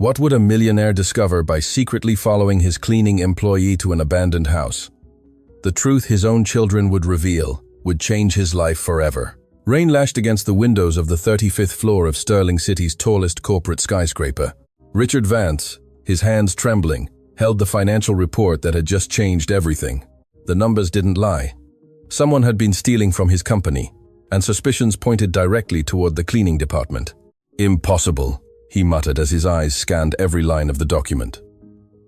What would a millionaire discover by secretly following his cleaning employee to an abandoned house? The truth his own children would reveal would change his life forever. Rain lashed against the windows of the 35th floor of Sterling City's tallest corporate skyscraper. Richard Vance, his hands trembling, held the financial report that had just changed everything. The numbers didn't lie. Someone had been stealing from his company, and suspicions pointed directly toward the cleaning department. Impossible, he muttered as his eyes scanned every line of the document.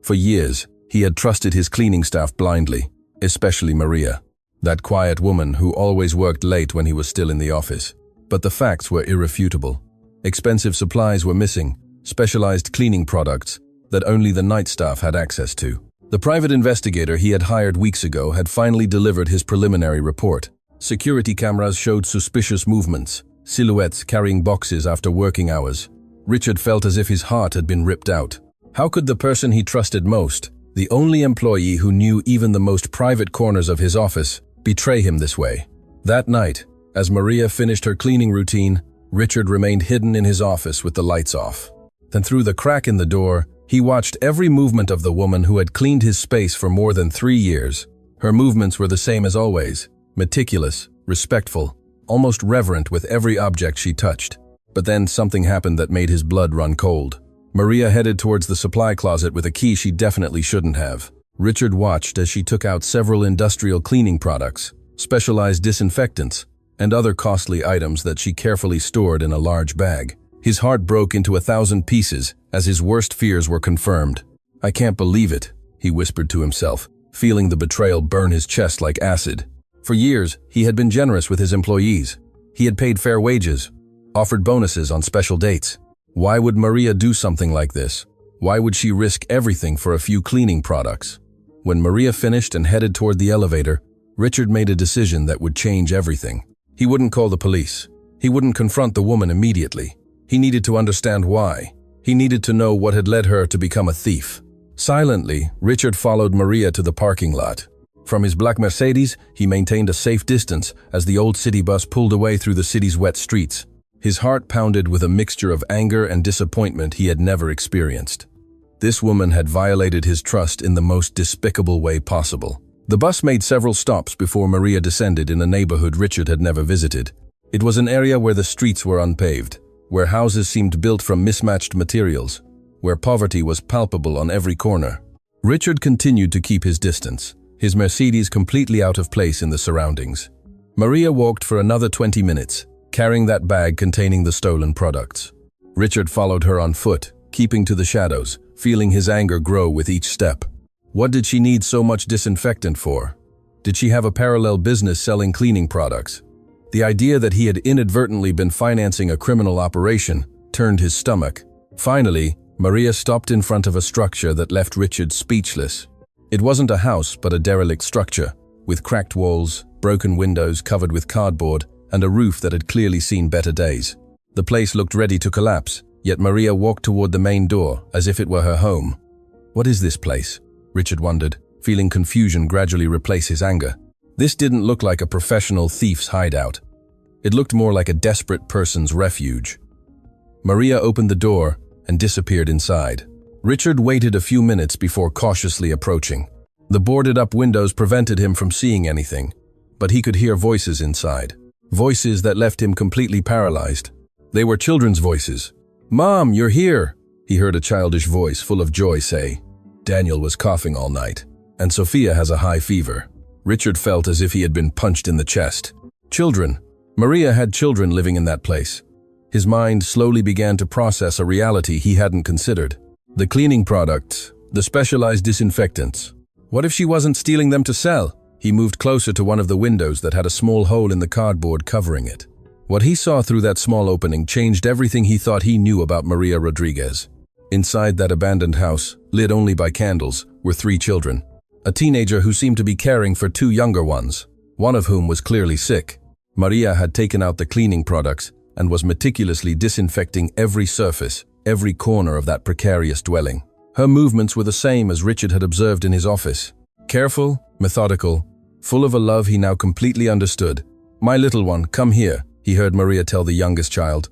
For years, he had trusted his cleaning staff blindly, especially Maria, that quiet woman who always worked late when he was still in the office. But the facts were irrefutable. Expensive supplies were missing, specialized cleaning products that only the night staff had access to. The private investigator he had hired weeks ago had finally delivered his preliminary report. Security cameras showed suspicious movements, silhouettes carrying boxes after working hours. Richard felt as if his heart had been ripped out. How could the person he trusted most, the only employee who knew even the most private corners of his office, betray him this way? That night, as Maria finished her cleaning routine, Richard remained hidden in his office with the lights off. Then through the crack in the door, he watched every movement of the woman who had cleaned his space for more than 3 years. Her movements were the same as always, meticulous, respectful, almost reverent with every object she touched. But then something happened that made his blood run cold. Maria headed towards the supply closet with a key she definitely shouldn't have. Richard watched as she took out several industrial cleaning products, specialized disinfectants, and other costly items that she carefully stored in a large bag. His heart broke into 1,000 pieces as his worst fears were confirmed. "I can't believe it," he whispered to himself, feeling the betrayal burn his chest like acid. For years, he had been generous with his employees. He had paid fair wages, offered bonuses on special dates. Why would Maria do something like this? Why would she risk everything for a few cleaning products? When Maria finished and headed toward the elevator, Richard made a decision that would change everything. He wouldn't call the police. He wouldn't confront the woman immediately. He needed to understand why. He needed to know what had led her to become a thief. Silently, Richard followed Maria to the parking lot. From his black Mercedes, he maintained a safe distance as the old city bus pulled away through the city's wet streets. His heart pounded with a mixture of anger and disappointment he had never experienced. This woman had violated his trust in the most despicable way possible. The bus made several stops before Maria descended in a neighborhood Richard had never visited. It was an area where the streets were unpaved, where houses seemed built from mismatched materials, where poverty was palpable on every corner. Richard continued to keep his distance, his Mercedes completely out of place in the surroundings. Maria walked for another 20 minutes, carrying that bag containing the stolen products. Richard followed her on foot, keeping to the shadows, feeling his anger grow with each step. What did she need so much disinfectant for? Did she have a parallel business selling cleaning products? The idea that he had inadvertently been financing a criminal operation turned his stomach. Finally, Maria stopped in front of a structure that left Richard speechless. It wasn't a house, but a derelict structure, with cracked walls, broken windows covered with cardboard, and a roof that had clearly seen better days. The place looked ready to collapse, yet Maria walked toward the main door as if it were her home. What is this place? Richard wondered, feeling confusion gradually replace his anger. This didn't look like a professional thief's hideout. It looked more like a desperate person's refuge. Maria opened the door and disappeared inside. Richard waited a few minutes before cautiously approaching. The boarded-up windows prevented him from seeing anything, but he could hear voices inside. Voices that left him completely paralyzed. They were children's voices. "Mom, you're here," he heard a childish voice full of joy say. Daniel was coughing all night, and Sophia has a high fever. Richard felt as if he had been punched in the chest. Children. Maria had children living in that place. His mind slowly began to process a reality he hadn't considered. The cleaning products, the specialized disinfectants. What if she wasn't stealing them to sell? He moved closer to one of the windows that had a small hole in the cardboard covering it. What he saw through that small opening changed everything he thought he knew about Maria Rodriguez. Inside that abandoned house, lit only by candles, were 3 children. A teenager who seemed to be caring for 2 younger ones, one of whom was clearly sick. Maria had taken out the cleaning products and was meticulously disinfecting every surface, every corner of that precarious dwelling. Her movements were the same as Richard had observed in his office. Careful, methodical, full of a love he now completely understood. "My little one, come here," he heard Maria tell the youngest child.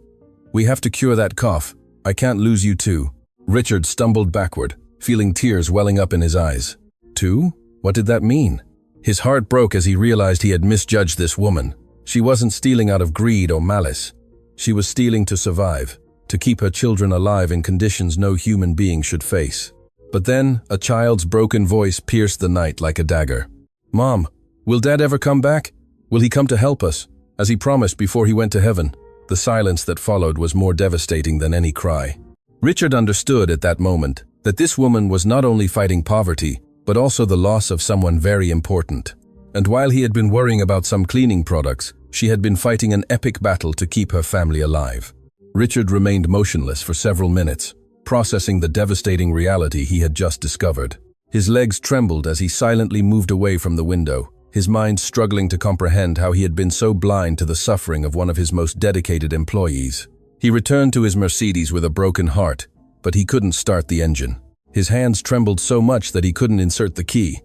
"We have to cure that cough. I can't lose you too." Richard stumbled backward, feeling tears welling up in his eyes. 2? What did that mean? His heart broke as he realized he had misjudged this woman. She wasn't stealing out of greed or malice. She was stealing to survive, to keep her children alive in conditions no human being should face. But then, a child's broken voice pierced the night like a dagger. "Mom, will Dad ever come back? Will he come to help us, as he promised before he went to heaven?" The silence that followed was more devastating than any cry. Richard understood at that moment that this woman was not only fighting poverty, but also the loss of someone very important. And while he had been worrying about some cleaning products, she had been fighting an epic battle to keep her family alive. Richard remained motionless for several minutes, processing the devastating reality he had just discovered. His legs trembled as he silently moved away from the window, his mind struggling to comprehend how he had been so blind to the suffering of one of his most dedicated employees. He returned to his Mercedes with a broken heart, but he couldn't start the engine. His hands trembled so much that he couldn't insert the key.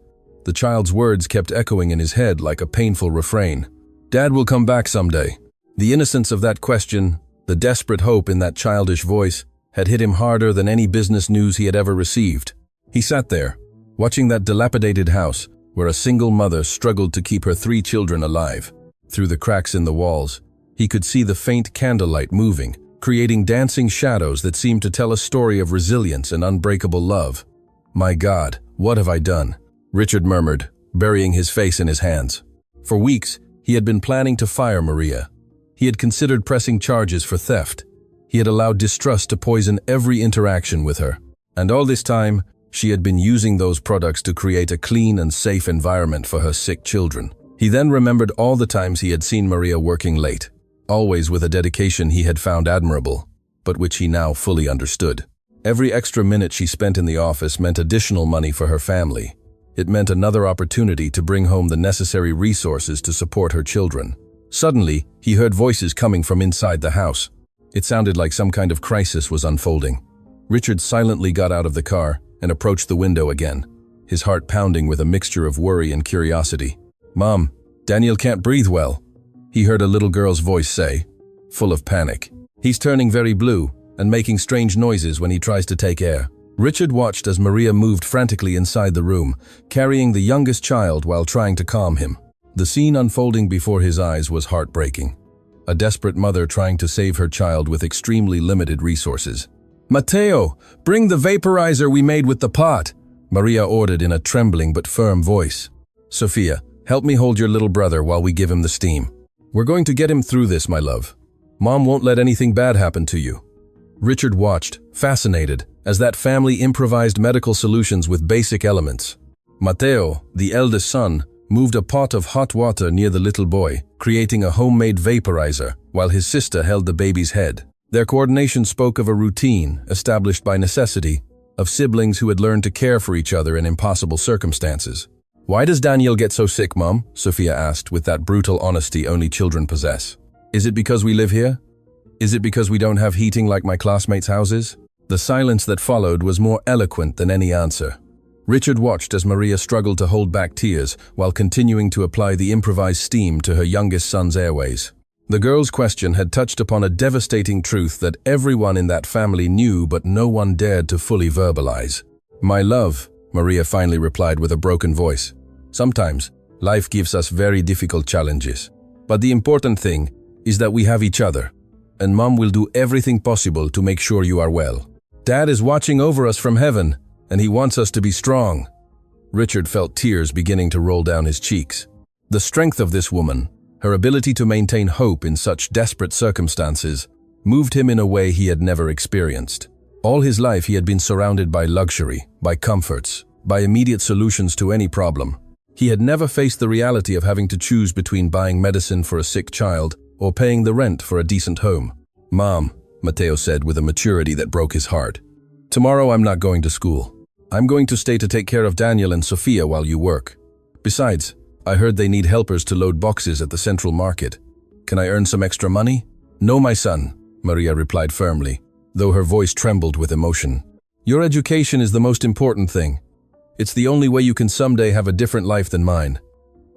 The child's words kept echoing in his head like a painful refrain. "Dad will come back someday." The innocence of that question, the desperate hope in that childish voice, had hit him harder than any business news he had ever received. He sat there, watching that dilapidated house, where a single mother struggled to keep her 3 children alive. Through the cracks in the walls, he could see the faint candlelight moving, creating dancing shadows that seemed to tell a story of resilience and unbreakable love. "My God, what have I done?" Richard murmured, burying his face in his hands. For weeks, he had been planning to fire Maria. He had considered pressing charges for theft. He had allowed distrust to poison every interaction with her. And all this time, she had been using those products to create a clean and safe environment for her sick children. He then remembered all the times he had seen Maria working late, always with a dedication he had found admirable, but which he now fully understood. Every extra minute she spent in the office meant additional money for her family. It meant another opportunity to bring home the necessary resources to support her children. Suddenly, he heard voices coming from inside the house. It sounded like some kind of crisis was unfolding. Richard silently got out of the car and approached the window again, his heart pounding with a mixture of worry and curiosity. "Mom, Daniel can't breathe well," he heard a little girl's voice say, full of panic. "He's turning very blue and making strange noises when he tries to take air." Richard watched as Maria moved frantically inside the room, carrying the youngest child while trying to calm him. The scene unfolding before his eyes was heartbreaking. A desperate mother trying to save her child with extremely limited resources. "Matteo, bring the vaporizer we made with the pot," Maria ordered in a trembling but firm voice. "Sophia, help me hold your little brother while we give him the steam. We're going to get him through this, my love. Mom won't let anything bad happen to you." Richard watched, fascinated, as that family improvised medical solutions with basic elements. Matteo, the eldest son, moved a pot of hot water near the little boy, creating a homemade vaporizer, while his sister held the baby's head. Their coordination spoke of a routine, established by necessity, of siblings who had learned to care for each other in impossible circumstances. "Why does Daniel get so sick, Mom?" Sophia asked with that brutal honesty only children possess. "Is it because we live here? Is it because we don't have heating like my classmates' houses?" The silence that followed was more eloquent than any answer. Richard watched as Maria struggled to hold back tears while continuing to apply the improvised steam to her youngest son's airways. The girl's question had touched upon a devastating truth that everyone in that family knew but no one dared to fully verbalize. "My love," Maria finally replied with a broken voice, "sometimes life gives us very difficult challenges. But the important thing is that we have each other, and Mom will do everything possible to make sure you are well. Dad is watching over us from heaven, and he wants us to be strong." Richard felt tears beginning to roll down his cheeks. The strength of this woman, her ability to maintain hope in such desperate circumstances, moved him in a way he had never experienced. All his life he had been surrounded by luxury, by comforts, by immediate solutions to any problem. He had never faced the reality of having to choose between buying medicine for a sick child or paying the rent for a decent home. "Mom," Matteo said with a maturity that broke his heart, "tomorrow I'm not going to school. I'm going to stay to take care of Daniel and Sophia while you work. Besides, I heard they need helpers to load boxes at the central market. Can I earn some extra money?" "No, my son," Maria replied firmly, though her voice trembled with emotion. "Your education is the most important thing. It's the only way you can someday have a different life than mine.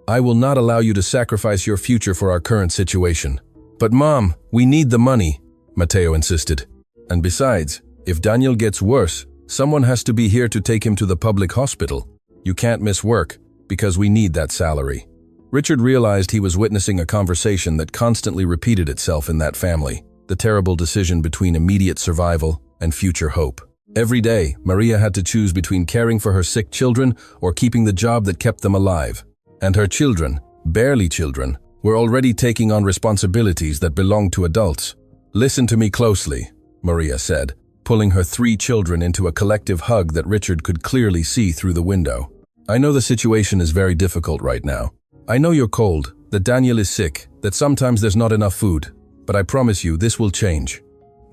I will not allow you to sacrifice your future for our current situation." "But Mom, we need the money," Matteo insisted. "And besides, If Daniel gets worse, someone has to be here to take him to the public hospital. You can't miss work, because we need that salary." Richard realized he was witnessing a conversation that constantly repeated itself in that family, the terrible decision between immediate survival and future hope. Every day, Maria had to choose between caring for her sick children or keeping the job that kept them alive. And her children, barely children, were already taking on responsibilities that belonged to adults. "Listen to me closely," Maria said, pulling her 3 children into a collective hug that Richard could clearly see through the window. "I know the situation is very difficult right now. I know you're cold, that Daniel is sick, that sometimes there's not enough food, but I promise you this will change.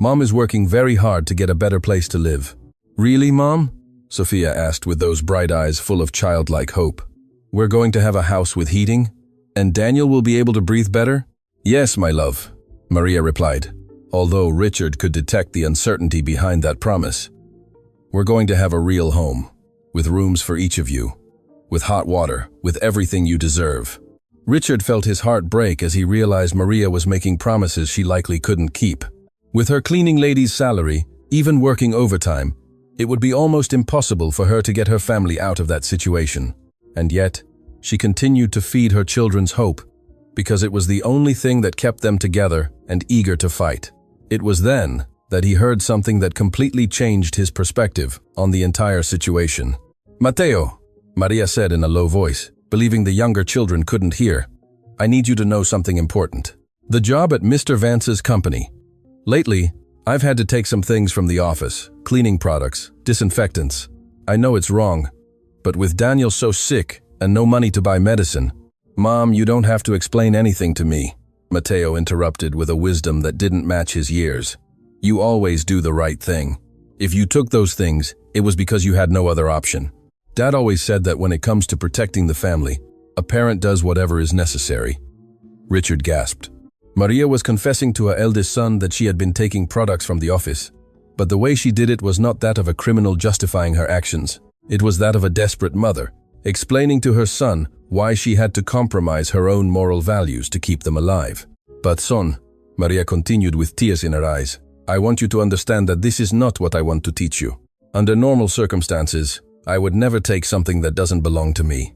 Mom is working very hard to get a better place to live." "Really, Mom?" Sophia asked with those bright eyes full of childlike hope. "We're going to have a house with heating? And Daniel will be able to breathe better?" "Yes, my love," Maria replied, although Richard could detect the uncertainty behind that promise. "We're going to have a real home, with rooms for each of you, with hot water, with everything you deserve." Richard felt his heart break as he realized Maria was making promises she likely couldn't keep. With her cleaning lady's salary, even working overtime, it would be almost impossible for her to get her family out of that situation. And yet, she continued to feed her children's hope, because it was the only thing that kept them together and eager to fight. It was then that he heard something that completely changed his perspective on the entire situation. "Matteo," Maria said in a low voice, believing the younger children couldn't hear, "I need you to know something important. The job at Mr. Vance's company. Lately, I've had to take some things from the office, cleaning products, disinfectants. I know it's wrong, but with Daniel so sick and no money to buy medicine—" "Mom, you don't have to explain anything to me," Matteo interrupted with a wisdom that didn't match his years. "You always do the right thing. If you took those things, it was because you had no other option. Dad always said that when it comes to protecting the family, a parent does whatever is necessary." Richard gasped. Maria was confessing to her eldest son that she had been taking products from the office, but the way she did it was not that of a criminal justifying her actions. It was that of a desperate mother, explaining to her son why she had to compromise her own moral values to keep them alive. "But son," Maria continued with tears in her eyes, "I want you to understand that this is not what I want to teach you. Under normal circumstances, I would never take something that doesn't belong to me.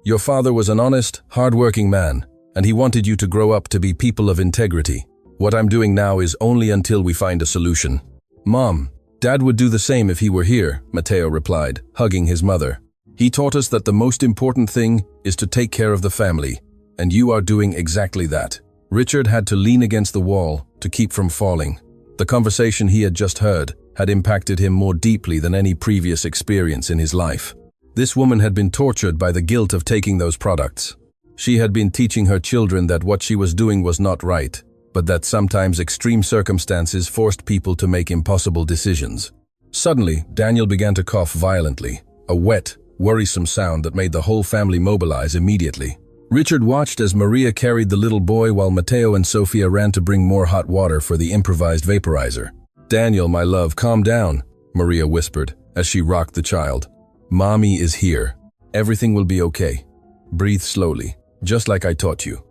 Your father was an honest, hard-working man, and he wanted you to grow up to be people of integrity. What I'm doing now is only until we find a solution." "Mom, Dad would do the same if he were here," Matteo replied, hugging his mother. "He taught us that the most important thing is to take care of the family, and you are doing exactly that." Richard had to lean against the wall to keep from falling. The conversation he had just heard had impacted him more deeply than any previous experience in his life. This woman had been tortured by the guilt of taking those products. She had been teaching her children that what she was doing was not right, but that sometimes extreme circumstances forced people to make impossible decisions. Suddenly, Daniel began to cough violently, a wet, worrisome sound that made the whole family mobilize immediately. Richard watched as Maria carried the little boy while Matteo and Sophia ran to bring more hot water for the improvised vaporizer. "Daniel, my love, calm down," Maria whispered as she rocked the child. "Mommy is here. Everything will be okay. Breathe slowly, just like I taught you."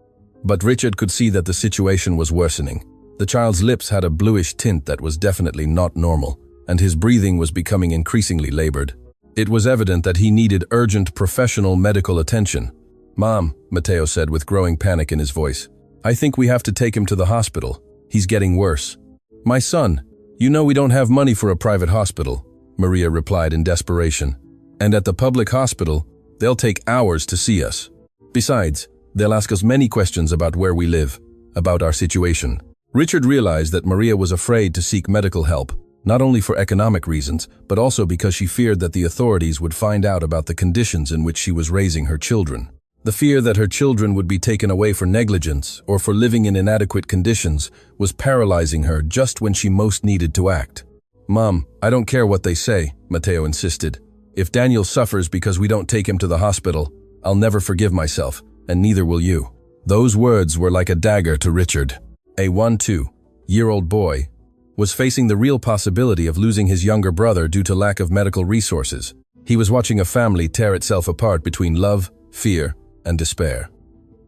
But Richard could see that the situation was worsening. The child's lips had a bluish tint that was definitely not normal, and his breathing was becoming increasingly labored. It was evident that he needed urgent professional medical attention. "Mom," Matteo said with growing panic in his voice, "I think we have to take him to the hospital. He's getting worse." "My son, you know we don't have money for a private hospital," Maria replied in desperation. "And at the public hospital, they'll take hours to see us. Besides, they'll ask us many questions about where we live, about our situation." Richard realized that Maria was afraid to seek medical help, not only for economic reasons, but also because she feared that the authorities would find out about the conditions in which she was raising her children. The fear that her children would be taken away for negligence or for living in inadequate conditions was paralyzing her just when she most needed to act. "Mom, I don't care what they say," Matteo insisted. "If Daniel suffers because we don't take him to the hospital, I'll never forgive myself, and neither will you." Those words were like a dagger to Richard. A 1-2-year-old boy was facing the real possibility of losing his younger brother due to lack of medical resources. He was watching a family tear itself apart between love, fear, and despair.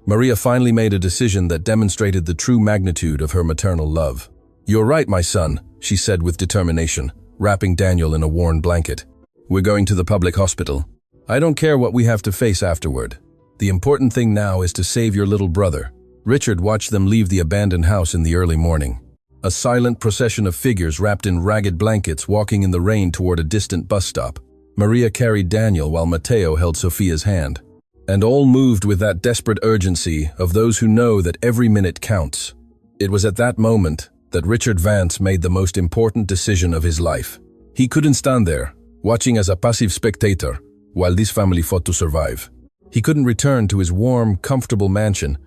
Maria finally made a decision that demonstrated the true magnitude of her maternal love. "You're right, my son," she said with determination. wrapping Daniel in a worn blanket. "We're going to the public hospital. I don't care what we have to face afterward. The important thing now is to save your little brother." Richard watched them leave the abandoned house in the early morning. A silent procession of figures wrapped in ragged blankets walking in the rain toward a distant bus stop. Maria carried Daniel while Matteo held Sofia's hand. And all moved with that desperate urgency of those who know that every minute counts. It was at that moment that Richard Vance made the most important decision of his life. He couldn't stand there, watching as a passive spectator, while this family fought to survive. He couldn't return to his warm, comfortable mansion,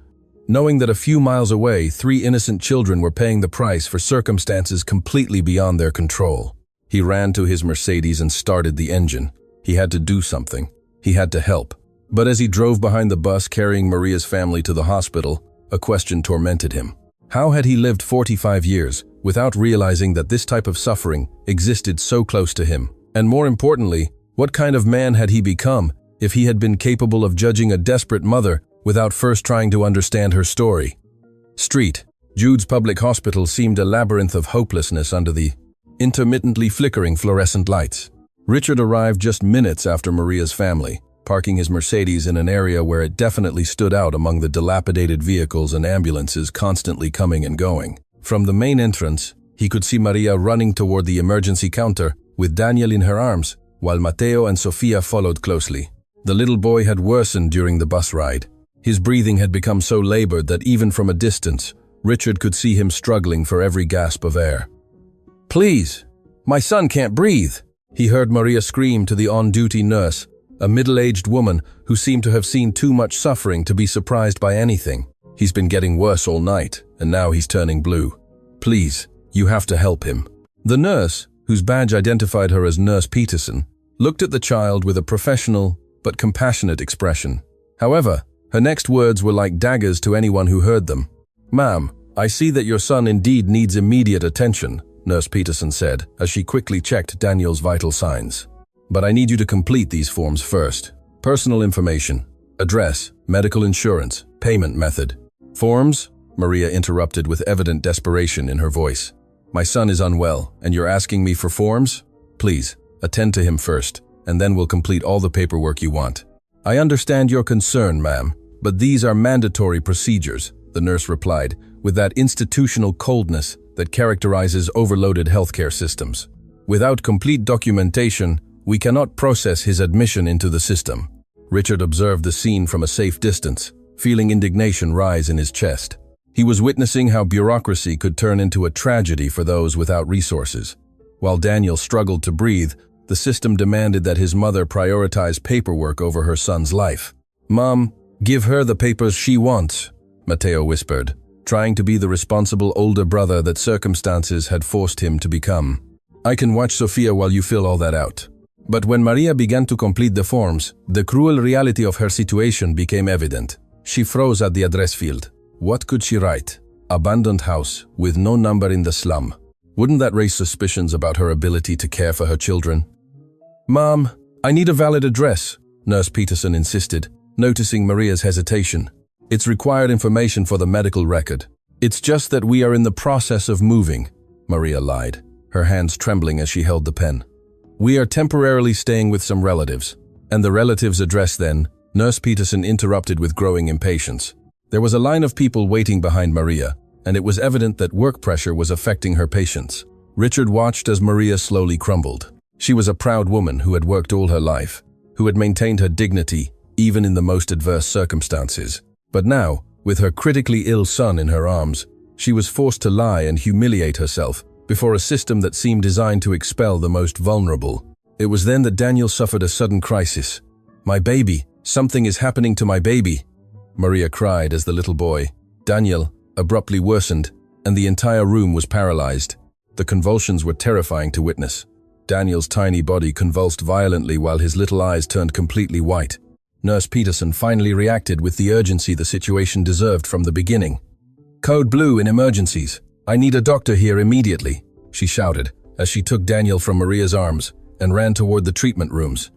knowing that a few miles away, 3 innocent children were paying the price for circumstances completely beyond their control. He ran to his Mercedes and started the engine. He had to do something. He had to help. But as he drove behind the bus carrying Maria's family to the hospital, a question tormented him. How had he lived 45 years without realizing that this type of suffering existed so close to him? And more importantly, what kind of man had he become if he had been capable of judging a desperate mother without first trying to understand her story? Street Jude's public hospital seemed a labyrinth of hopelessness under the intermittently flickering fluorescent lights. Richard arrived just minutes after Maria's family, parking his Mercedes in an area where it definitely stood out among the dilapidated vehicles and ambulances constantly coming and going. From the main entrance, he could see Maria running toward the emergency counter with Daniel in her arms, while Matteo and Sofia followed closely. The little boy had worsened during the bus ride. His breathing had become so labored that even from a distance, Richard could see him struggling for every gasp of air. "Please, my son can't breathe," he heard Maria scream to the on-duty nurse, a middle-aged woman who seemed to have seen too much suffering to be surprised by anything. "He's been getting worse all night, and now he's turning blue. Please, you have to help him." The nurse, whose badge identified her as Nurse Peterson, looked at the child with a professional but compassionate expression. However, her next words were like daggers to anyone who heard them. "Ma'am, I see that your son indeed needs immediate attention," Nurse Peterson said as she quickly checked Daniel's vital signs. "But I need you to complete these forms first. Personal information, address, medical insurance, payment method." "Forms?" Maria interrupted with evident desperation in her voice. "My son is unwell, and you're asking me for forms? Please, attend to him first, and then we'll complete all the paperwork you want." "I understand your concern, ma'am, but these are mandatory procedures," the nurse replied, with that institutional coldness that characterizes overloaded healthcare systems. "Without complete documentation, we cannot process his admission into the system." Richard observed the scene from a safe distance, feeling indignation rise in his chest. He was witnessing how bureaucracy could turn into a tragedy for those without resources. While Daniel struggled to breathe, the system demanded that his mother prioritize paperwork over her son's life. "Mom, give her the papers she wants," Matteo whispered, trying to be the responsible older brother that circumstances had forced him to become. "I can watch Sofia while you fill all that out." But when Maria began to complete the forms, the cruel reality of her situation became evident. She froze at the address field. What could she write? Abandoned house, with no number in the slum. Wouldn't that raise suspicions about her ability to care for her children? "Mom, I need a valid address," Nurse Peterson insisted, noticing Maria's hesitation. "It's required information for the medical record." "It's just that we are in the process of moving," Maria lied, her hands trembling as she held the pen. "We are temporarily staying with some relatives." "And the relatives' address then?" Nurse Peterson interrupted with growing impatience. There was a line of people waiting behind Maria, and it was evident that work pressure was affecting her patience. Richard watched as Maria slowly crumbled. She was a proud woman who had worked all her life, who had maintained her dignity even in the most adverse circumstances. But now, with her critically ill son in her arms, she was forced to lie and humiliate herself before a system that seemed designed to expel the most vulnerable. It was then that Daniel suffered a sudden crisis. "My baby! Something is happening to my baby!" Maria cried as the little boy, Daniel, abruptly worsened, and the entire room was paralyzed. The convulsions were terrifying to witness. Daniel's tiny body convulsed violently while his little eyes turned completely white. Nurse Peterson finally reacted with the urgency the situation deserved from the beginning. "Code blue in emergencies. I need a doctor here immediately," she shouted as she took Daniel from Maria's arms and ran toward the treatment rooms.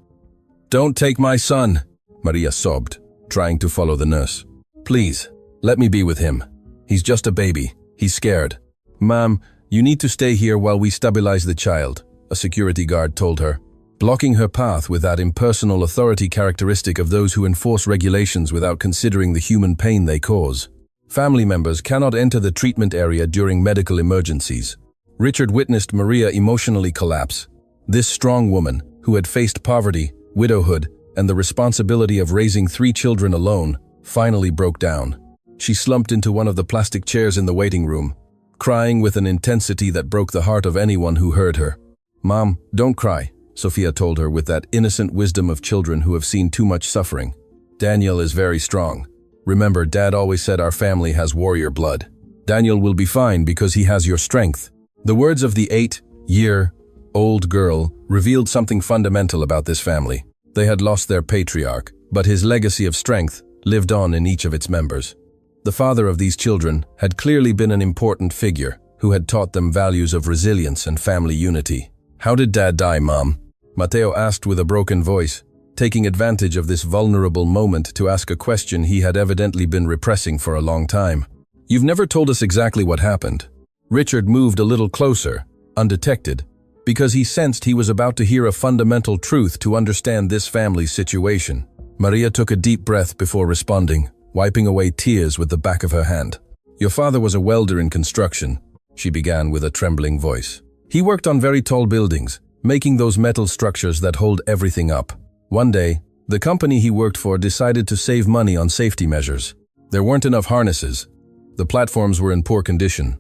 "Don't take my son," Maria sobbed, trying to follow the nurse. "Please, let me be with him. He's just a baby. He's scared." "Ma'am, you need to stay here while we stabilize the child," a security guard told her, blocking her path with that impersonal authority characteristic of those who enforce regulations without considering the human pain they cause. Family members cannot enter the treatment area during medical emergencies. Richard witnessed Maria emotionally collapse. This strong woman, who had faced poverty, widowhood, and the responsibility of raising 3 children alone, finally broke down. She slumped into one of the plastic chairs in the waiting room, crying with an intensity that broke the heart of anyone who heard her. "Mom, don't cry," Sophia told her with that innocent wisdom of children who have seen too much suffering. "Daniel is very strong. Remember, Dad always said our family has warrior blood. Daniel will be fine because he has your strength." The words of the 8-year-old girl revealed something fundamental about this family. They had lost their patriarch, but his legacy of strength lived on in each of its members. The father of these children had clearly been an important figure who had taught them values of resilience and family unity. "How did Dad die, Mom?" Matteo asked with a broken voice, taking advantage of this vulnerable moment to ask a question he had evidently been repressing for a long time. "You've never told us exactly what happened." Richard moved a little closer, undetected, because he sensed he was about to hear a fundamental truth to understand this family's situation. Maria took a deep breath before responding, wiping away tears with the back of her hand. "Your father was a welder in construction," she began with a trembling voice. "He worked on very tall buildings, making those metal structures that hold everything up. One day, the company he worked for decided to save money on safety measures. There weren't enough harnesses. The platforms were in poor condition.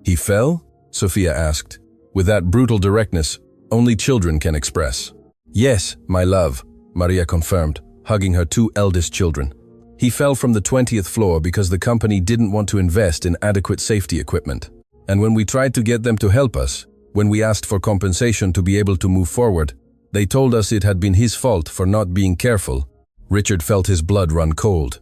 He fell?" Sophia asked, with that brutal directness only children can express. "Yes, my love," Maria confirmed, hugging her 2 eldest children. "He fell from the 20th floor because the company didn't want to invest in adequate safety equipment. And when we tried to get them to help us, when we asked for compensation to be able to move forward, they told us it had been his fault for not being careful." Richard felt his blood run cold.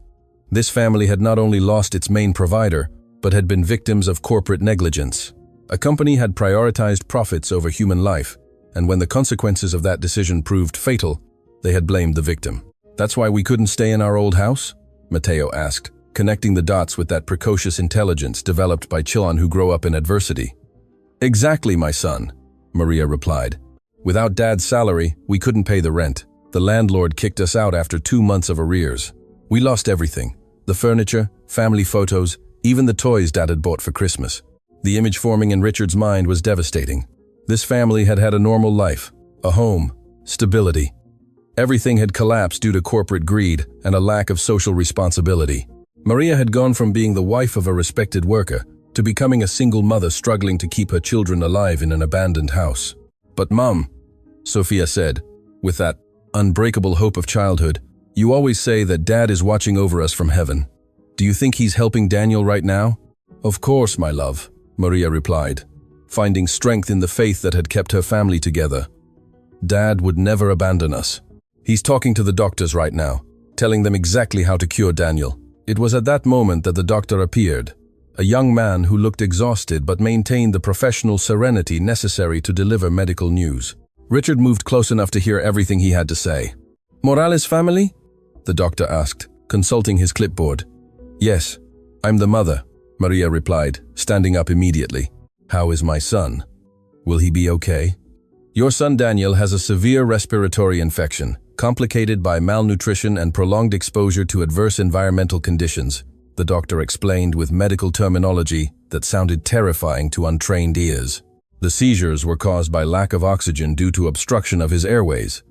This family had not only lost its main provider, but had been victims of corporate negligence. A company had prioritized profits over human life, and when the consequences of that decision proved fatal, they had blamed the victim. "That's why we couldn't stay in our old house?" Matteo asked, connecting the dots with that precocious intelligence developed by children who grow up in adversity. "Exactly, my son," Maria replied. "Without Dad's salary, we couldn't pay the rent. The landlord kicked us out after 2 months of arrears. We lost everything: the furniture, family photos, even the toys Dad had bought for Christmas." The image forming in Richard's mind was devastating. This family had had a normal life, a home, stability. Everything had collapsed due to corporate greed and a lack of social responsibility. Maria had gone from being the wife of a respected worker to becoming a single mother struggling to keep her children alive in an abandoned house. "But Mom," Sophia said, with that unbreakable hope of childhood, "you always say that Dad is watching over us from heaven. Do you think he's helping Daniel right now?" "Of course, my love," Maria replied, finding strength in the faith that had kept her family together. "Dad would never abandon us. He's talking to the doctors right now, telling them exactly how to cure Daniel." It was at that moment that the doctor appeared, a young man who looked exhausted but maintained the professional serenity necessary to deliver medical news. Richard moved close enough to hear everything he had to say. "Morales family?" the doctor asked, consulting his clipboard. "Yes, I'm the mother," Maria replied, standing up immediately. "How is my son? Will he be okay?" "Your son Daniel has a severe respiratory infection, complicated by malnutrition and prolonged exposure to adverse environmental conditions," the doctor explained with medical terminology that sounded terrifying to untrained ears. "The seizures were caused by lack of oxygen due to obstruction of his airways."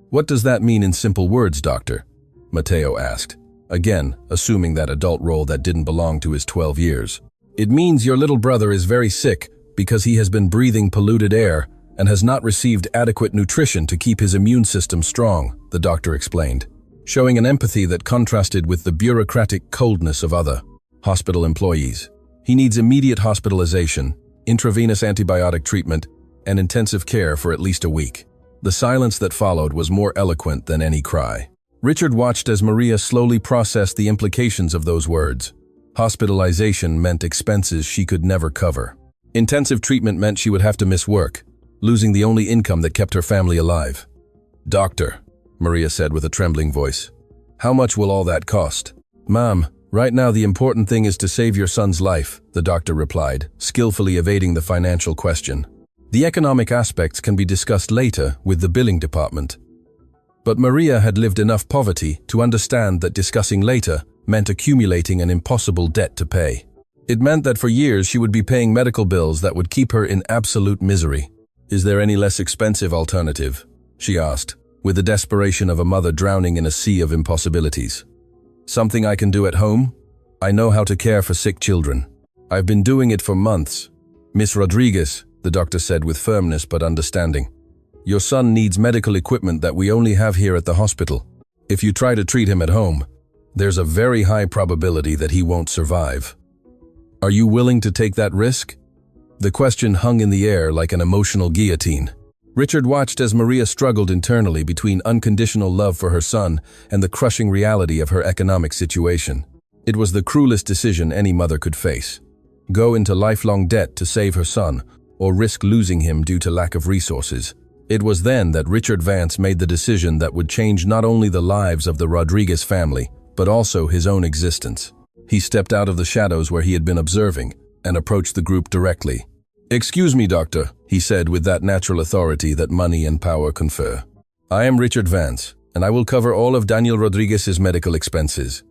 "What does that mean in simple words, doctor?" Matteo asked, again assuming that adult role that didn't belong to his 12 years. "It means your little brother is very sick because he has been breathing polluted air and has not received adequate nutrition to keep his immune system strong," the doctor explained, showing an empathy that contrasted with the bureaucratic coldness of other hospital employees. "He needs immediate hospitalization, intravenous antibiotic treatment, and intensive care for at least a week." The silence that followed was more eloquent than any cry. Richard watched as Maria slowly processed the implications of those words. Hospitalization meant expenses she could never cover. Intensive treatment meant she would have to miss work, losing the only income that kept her family alive. "Doctor," Maria said with a trembling voice, "how much will all that cost?" "Ma'am, right now the important thing is to save your son's life," the doctor replied, skillfully evading the financial question. The economic aspects can be discussed later with the billing department. But Maria had lived enough poverty to understand that discussing later meant accumulating an impossible debt to pay. It meant that for years she would be paying medical bills that would keep her in absolute misery. "Is there any less expensive alternative?" she asked, with the desperation of a mother drowning in a sea of impossibilities. "Something I can do at home? I know how to care for sick children. I've been doing it for months." "Miss Rodriguez," the doctor said with firmness but understanding, "your son needs medical equipment that we only have here at the hospital. If you try to treat him at home, there's a very high probability that he won't survive. Are you willing to take that risk?" The question hung in the air like an emotional guillotine. Richard watched as Maria struggled internally between unconditional love for her son and the crushing reality of her economic situation. It was the cruelest decision any mother could face. Go into lifelong debt to save her son, or risk losing him due to lack of resources. It was then that Richard Vance made the decision that would change not only the lives of the Rodriguez family, but also his own existence. He stepped out of the shadows where he had been observing and approached the group directly. "Excuse me, doctor," he said with that natural authority that money and power confer. "I am Richard Vance, and I will cover all of Daniel Rodriguez's medical expenses.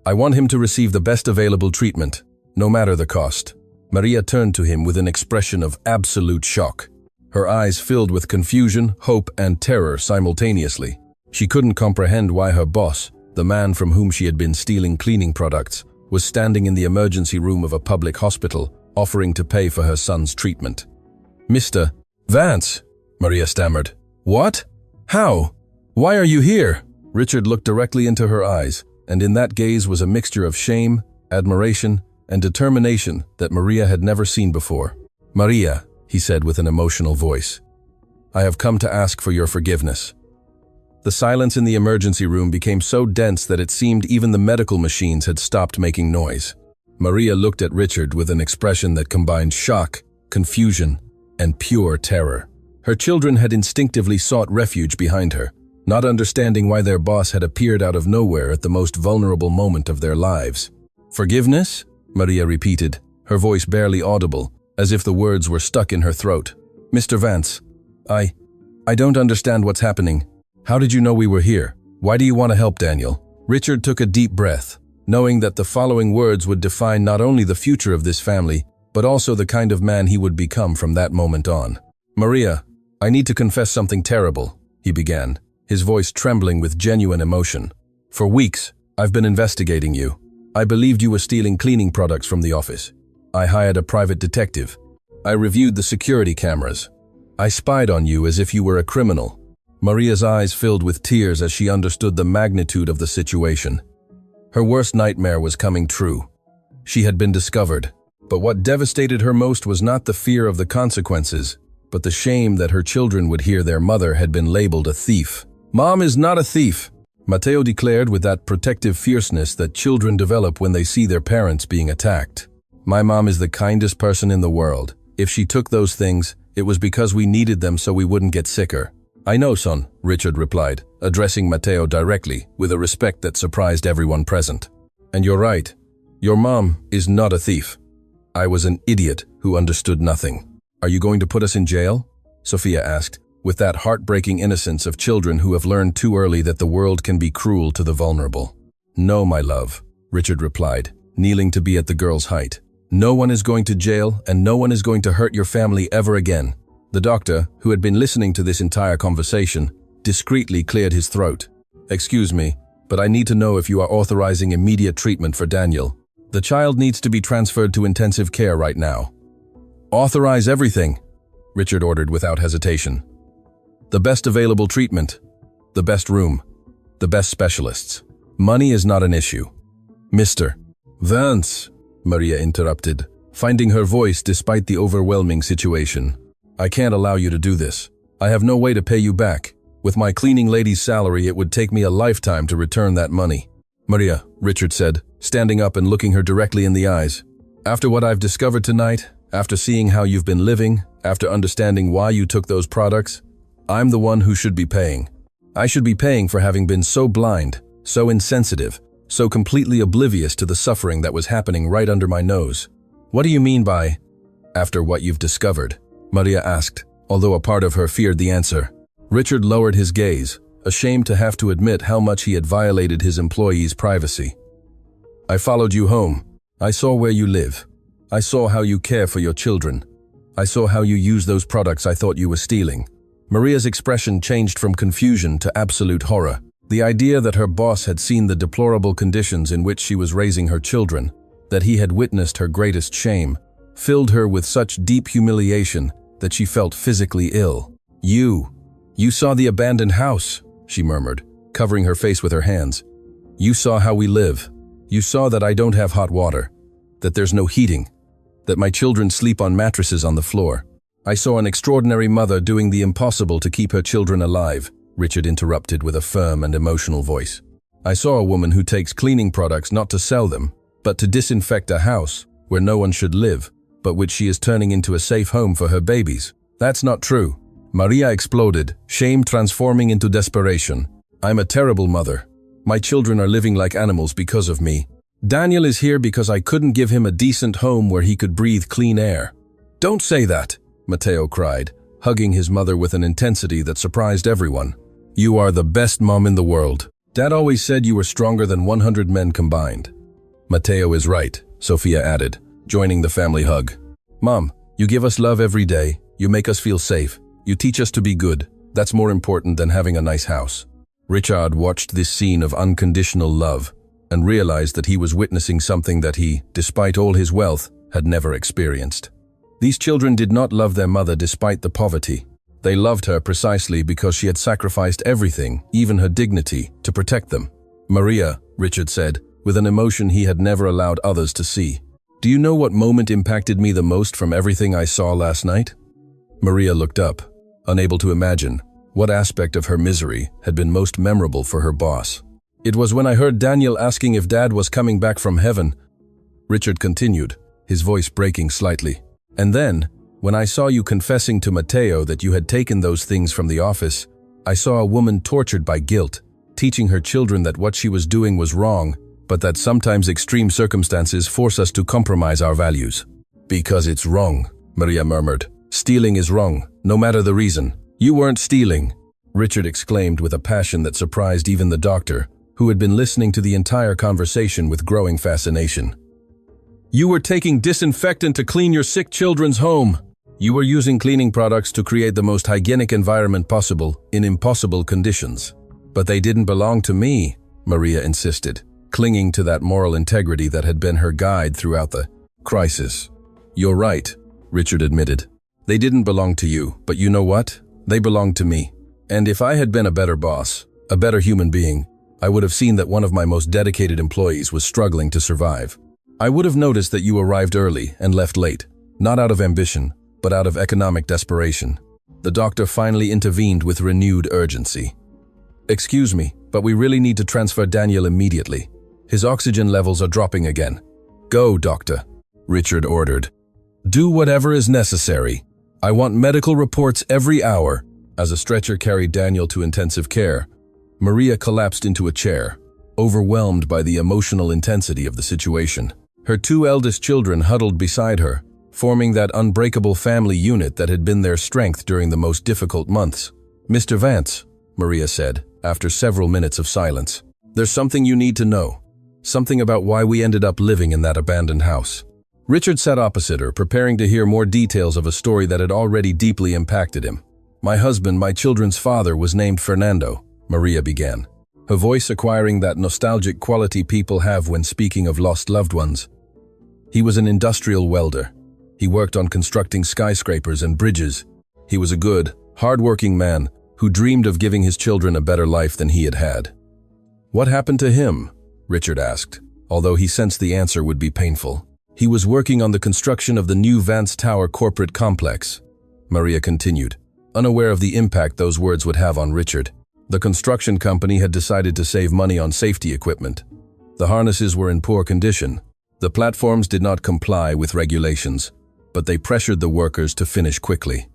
I want him to receive the best available treatment, no matter the cost." Maria turned to him with an expression of absolute shock. Her eyes filled with confusion, hope, and terror simultaneously. She couldn't comprehend why her boss, the man from whom she had been stealing cleaning products, was standing in the emergency room of a public hospital, offering to pay for her son's treatment. "Mr. Vance," Maria stammered. "What? How? Why are you here?" Richard looked directly into her eyes, and in that gaze was a mixture of shame, admiration, and determination that Maria had never seen before. "Maria," he said with an emotional voice, "I have come to ask for your forgiveness." The silence in the emergency room became so dense that it seemed even the medical machines had stopped making noise. Maria looked at Richard with an expression that combined shock, confusion, and pure terror. Her children had instinctively sought refuge behind her, not understanding why their boss had appeared out of nowhere at the most vulnerable moment of their lives. "Forgiveness?" Maria repeated, her voice barely audible, as if the words were stuck in her throat. "Mr. Vance, I don't understand what's happening. How did you know we were here? Why do you want to help Daniel?" Richard took a deep breath, knowing that the following words would define not only the future of this family, but also the kind of man he would become from that moment on. "Maria, I need to confess something terrible," he began, his voice trembling with genuine emotion. "For weeks, I've been investigating you. I believed you were stealing cleaning products from the office. I hired a private detective. I reviewed the security cameras. I spied on you as if you were a criminal." Maria's eyes filled with tears as she understood the magnitude of the situation. Her worst nightmare was coming true. She had been discovered, but what devastated her most was not the fear of the consequences, but the shame that her children would hear their mother had been labeled a thief. "Mom is not a thief," Mateo declared with that protective fierceness that children develop when they see their parents being attacked. "My mom is the kindest person in the world. If she took those things, it was because we needed them so we wouldn't get sicker." "I know, son," Richard replied, addressing Mateo directly, with a respect that surprised everyone present. "And you're right. Your mom is not a thief. I was an idiot who understood nothing." "Are you going to put us in jail?" Sophia asked, with that heartbreaking innocence of children who have learned too early that the world can be cruel to the vulnerable. "No, my love," Richard replied, kneeling to be at the girl's height. "No one is going to jail, and no one is going to hurt your family ever again." The doctor, who had been listening to this entire conversation, discreetly cleared his throat. "Excuse me, but I need to know if you are authorizing immediate treatment for Daniel. The child needs to be transferred to intensive care right now." "Authorize everything," Richard ordered without hesitation. "The best available treatment, the best room, the best specialists. Money is not an issue." "Mr. Vance," Maria interrupted, finding her voice despite the overwhelming situation. "I can't allow you to do this. I have no way to pay you back. With my cleaning lady's salary, it would take me a lifetime to return that money." "Maria," Richard said, standing up and looking her directly in the eyes. "After what I've discovered tonight, after seeing how you've been living, after understanding why you took those products, I'm the one who should be paying. I should be paying for having been so blind, so insensitive, so completely oblivious to the suffering that was happening right under my nose." "What do you mean by, after what you've discovered?" Maria asked, although a part of her feared the answer. Richard lowered his gaze, ashamed to have to admit how much he had violated his employee's privacy. I followed you home. I saw where you live. I saw how you care for your children. I saw how you use those products I thought you were stealing. Maria's expression changed from confusion to absolute horror. The idea that her boss had seen the deplorable conditions in which she was raising her children, that he had witnessed her greatest shame, filled her with such deep humiliation that she felt physically ill. You saw the abandoned house, she murmured, covering her face with her hands. You saw how we live. You saw that I don't have hot water, that there's no heating, that my children sleep on mattresses on the floor. I saw an extraordinary mother doing the impossible to keep her children alive, Richard interrupted with a firm and emotional voice. I saw a woman who takes cleaning products not to sell them, but to disinfect a house where no one should live, but which she is turning into a safe home for her babies. That's not true. Maria exploded, shame transforming into desperation. I'm a terrible mother. My children are living like animals because of me. Daniel is here because I couldn't give him a decent home where he could breathe clean air. Don't say that, Matteo cried, hugging his mother with an intensity that surprised everyone. You are the best mom in the world. Dad always said you were stronger than 100 men combined. Matteo is right, Sophia added, joining the family hug. Mom, you give us love every day. You make us feel safe. You teach us to be good. That's more important than having a nice house. Richard watched this scene of unconditional love and realized that he was witnessing something that he, despite all his wealth, had never experienced. These children did not love their mother despite the poverty. They loved her precisely because she had sacrificed everything, even her dignity, to protect them. Maria, Richard said, with an emotion he had never allowed others to see. Do you know what moment impacted me the most from everything I saw last night? Maria looked up, unable to imagine what aspect of her misery had been most memorable for her boss. It was when I heard Daniel asking if Dad was coming back from heaven. Richard continued, his voice breaking slightly. And then, when I saw you confessing to Matteo that you had taken those things from the office, I saw a woman tortured by guilt, teaching her children that what she was doing was wrong, but that sometimes extreme circumstances force us to compromise our values. Because it's wrong, Maria murmured. Stealing is wrong, no matter the reason. You weren't stealing, Richard exclaimed with a passion that surprised even the doctor, who had been listening to the entire conversation with growing fascination. You were taking disinfectant to clean your sick children's home. You were using cleaning products to create the most hygienic environment possible in impossible conditions. But they didn't belong to me, Maria insisted, clinging to that moral integrity that had been her guide throughout the crisis. You're right, Richard admitted. They didn't belong to you, but you know what? They belonged to me. And if I had been a better boss, a better human being, I would have seen that one of my most dedicated employees was struggling to survive. I would have noticed that you arrived early and left late, not out of ambition, but out of economic desperation. The doctor finally intervened with renewed urgency. Excuse me, but we really need to transfer Daniel immediately. His oxygen levels are dropping again. Go, doctor, Richard ordered. Do whatever is necessary. I want medical reports every hour. As a stretcher carried Daniel to intensive care, Maria collapsed into a chair, overwhelmed by the emotional intensity of the situation. Her two eldest children huddled beside her, forming that unbreakable family unit that had been their strength during the most difficult months. Mr. Vance, Maria said, after several minutes of silence, there's something you need to know. Something about why we ended up living in that abandoned house. Richard sat opposite her, preparing to hear more details of a story that had already deeply impacted him. My husband, my children's father, was named Fernando, Maria began, her voice acquiring that nostalgic quality people have when speaking of lost loved ones. He was an industrial welder. He worked on constructing skyscrapers and bridges. He was a good, hard-working man who dreamed of giving his children a better life than he had had. What happened to him? Richard asked, although he sensed the answer would be painful. He was working on the construction of the new Vance Tower corporate complex, Maria continued, unaware of the impact those words would have on Richard. The construction company had decided to save money on safety equipment. The harnesses were in poor condition. The platforms did not comply with regulations, but they pressured the workers to finish quickly.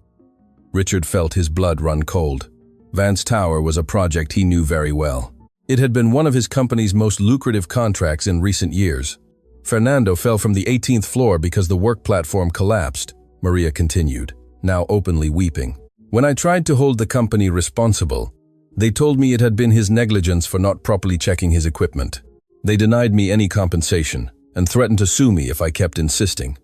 Richard felt his blood run cold. Vance Tower was a project he knew very well. It had been one of his company's most lucrative contracts in recent years. Fernando fell from the 18th floor because the work platform collapsed, Maria continued, now openly weeping. When I tried to hold the company responsible, they told me it had been his negligence for not properly checking his equipment. They denied me any compensation and threatened to sue me if I kept insisting.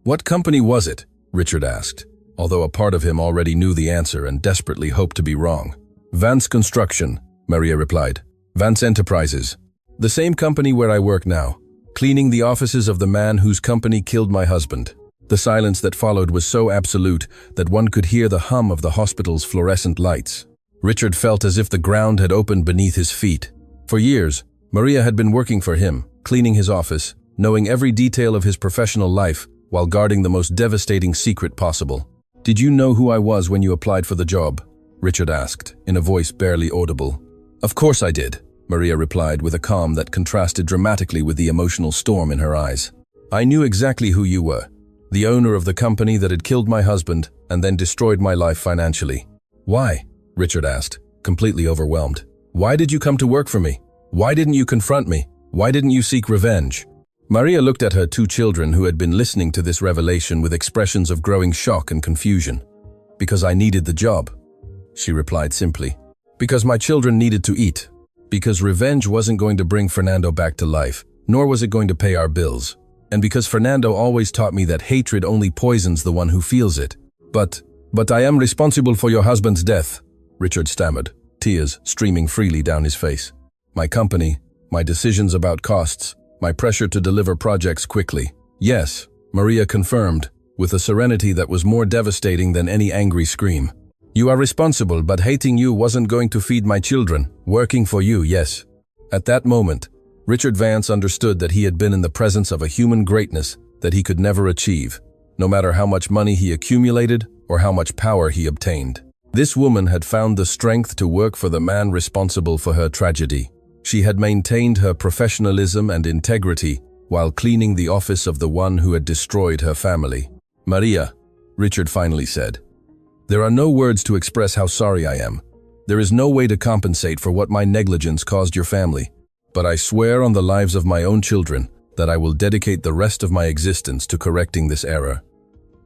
What company was it? Richard asked, although a part of him already knew the answer and desperately hoped to be wrong. Vance Construction, Maria replied. Vance Enterprises. The same company where I work now, cleaning the offices of the man whose company killed my husband. The silence that followed was so absolute that one could hear the hum of the hospital's fluorescent lights. Richard felt as if the ground had opened beneath his feet. For years, Maria had been working for him, cleaning his office, knowing every detail of his professional life while guarding the most devastating secret possible. Did you know who I was when you applied for the job? Richard asked, in a voice barely audible. Of course I did, Maria replied with a calm that contrasted dramatically with the emotional storm in her eyes. I knew exactly who you were, the owner of the company that had killed my husband and then destroyed my life financially. Why? Richard asked, completely overwhelmed. Why did you come to work for me? Why didn't you confront me? Why didn't you seek revenge? Maria looked at her two children who had been listening to this revelation with expressions of growing shock and confusion. Because I needed the job, she replied simply. Because my children needed to eat. Because revenge wasn't going to bring Fernando back to life, nor was it going to pay our bills. And because Fernando always taught me that hatred only poisons the one who feels it. But I am responsible for your husband's death, Richard stammered, tears streaming freely down his face. My company, my decisions about costs, my pressure to deliver projects quickly. Yes, Maria confirmed, with a serenity that was more devastating than any angry scream. You are responsible, but hating you wasn't going to feed my children. Working for you, yes. At that moment, Richard Vance understood that he had been in the presence of a human greatness that he could never achieve, no matter how much money he accumulated or how much power he obtained. This woman had found the strength to work for the man responsible for her tragedy. She had maintained her professionalism and integrity while cleaning the office of the one who had destroyed her family. Maria, Richard finally said, there are no words to express how sorry I am. There is no way to compensate for what my negligence caused your family. But I swear on the lives of my own children that I will dedicate the rest of my existence to correcting this error.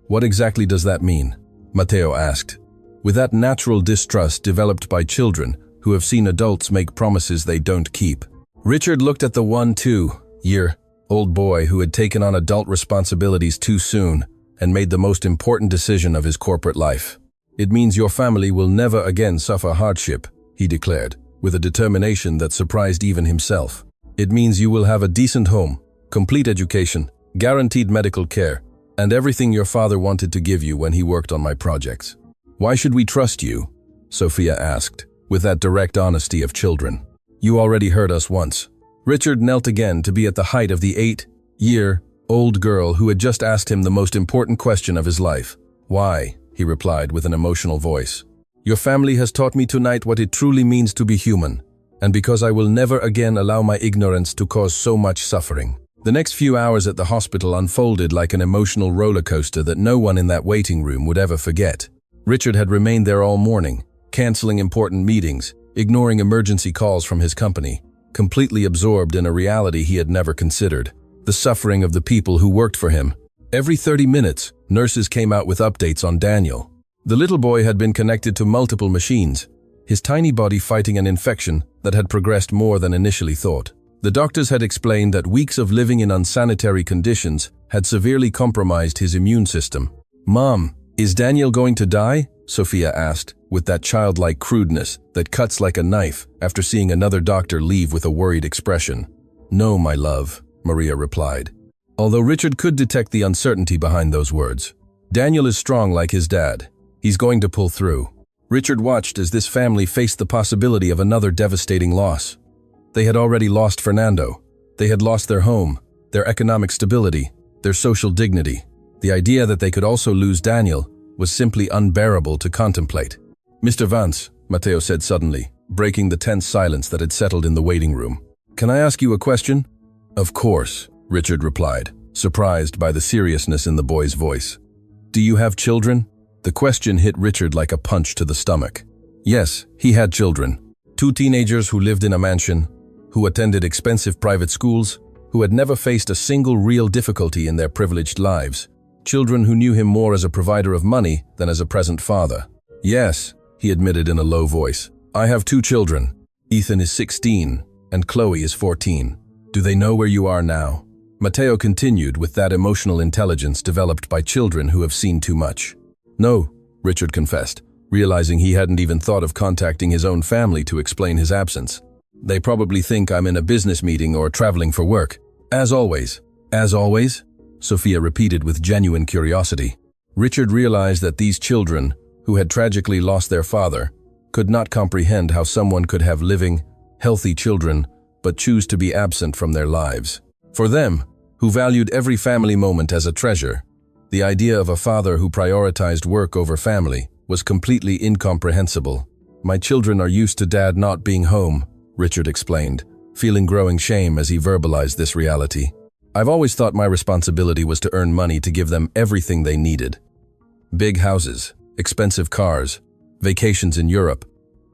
What exactly does that mean? Matteo asked, with that natural distrust developed by children who have seen adults make promises they don't keep. Richard looked at the 1-2-year-old boy who had taken on adult responsibilities too soon and made the most important decision of his corporate life. It means your family will never again suffer hardship, he declared, with a determination that surprised even himself. It means you will have a decent home, complete education, guaranteed medical care, and everything your father wanted to give you when he worked on my projects. Why should we trust you? Sophia asked, with that direct honesty of children. You already heard us once. Richard knelt again to be at the height of the 8-year-old girl who had just asked him the most important question of his life. Why? He replied with an emotional voice. Your family has taught me tonight what it truly means to be human, and because I will never again allow my ignorance to cause so much suffering. The next few hours at the hospital unfolded like an emotional roller coaster that no one in that waiting room would ever forget. Richard had remained there all morning, canceling important meetings, ignoring emergency calls from his company, completely absorbed in a reality he had never considered, the suffering of the people who worked for him. Every 30 minutes, nurses came out with updates on Daniel. The little boy had been connected to multiple machines, his tiny body fighting an infection that had progressed more than initially thought. The doctors had explained that weeks of living in unsanitary conditions had severely compromised his immune system. Mom, is Daniel going to die? Sophia asked, with that childlike crudeness that cuts like a knife after seeing another doctor leave with a worried expression. No, my love, Maria replied. Although Richard could detect the uncertainty behind those words. Daniel is strong like his dad. He's going to pull through. Richard watched as this family faced the possibility of another devastating loss. They had already lost Fernando. They had lost their home, their economic stability, their social dignity. The idea that they could also lose Daniel was simply unbearable to contemplate. Mr. Vance, Matteo said suddenly, breaking the tense silence that had settled in the waiting room. Can I ask you a question? Of course, Richard replied, surprised by the seriousness in the boy's voice. Do you have children? The question hit Richard like a punch to the stomach. Yes, he had children. 2 teenagers who lived in a mansion, who attended expensive private schools, who had never faced a single real difficulty in their privileged lives. children who knew him more as a provider of money than as a present father. Yes, he admitted in a low voice. I have 2 children. Ethan is 16 and Chloe is 14. Do they know where you are now? Matteo continued with that emotional intelligence developed by children who have seen too much. No, Richard confessed, realizing he hadn't even thought of contacting his own family to explain his absence. They probably think I'm in a business meeting or traveling for work. As always. As always? Sophia repeated with genuine curiosity. Richard realized that these children, who had tragically lost their father, could not comprehend how someone could have living, healthy children, but choose to be absent from their lives. For them, who valued every family moment as a treasure, the idea of a father who prioritized work over family was completely incomprehensible. My children are used to Dad not being home, Richard explained, feeling growing shame as he verbalized this reality. I've always thought my responsibility was to earn money to give them everything they needed. Big houses, expensive cars, vacations in Europe.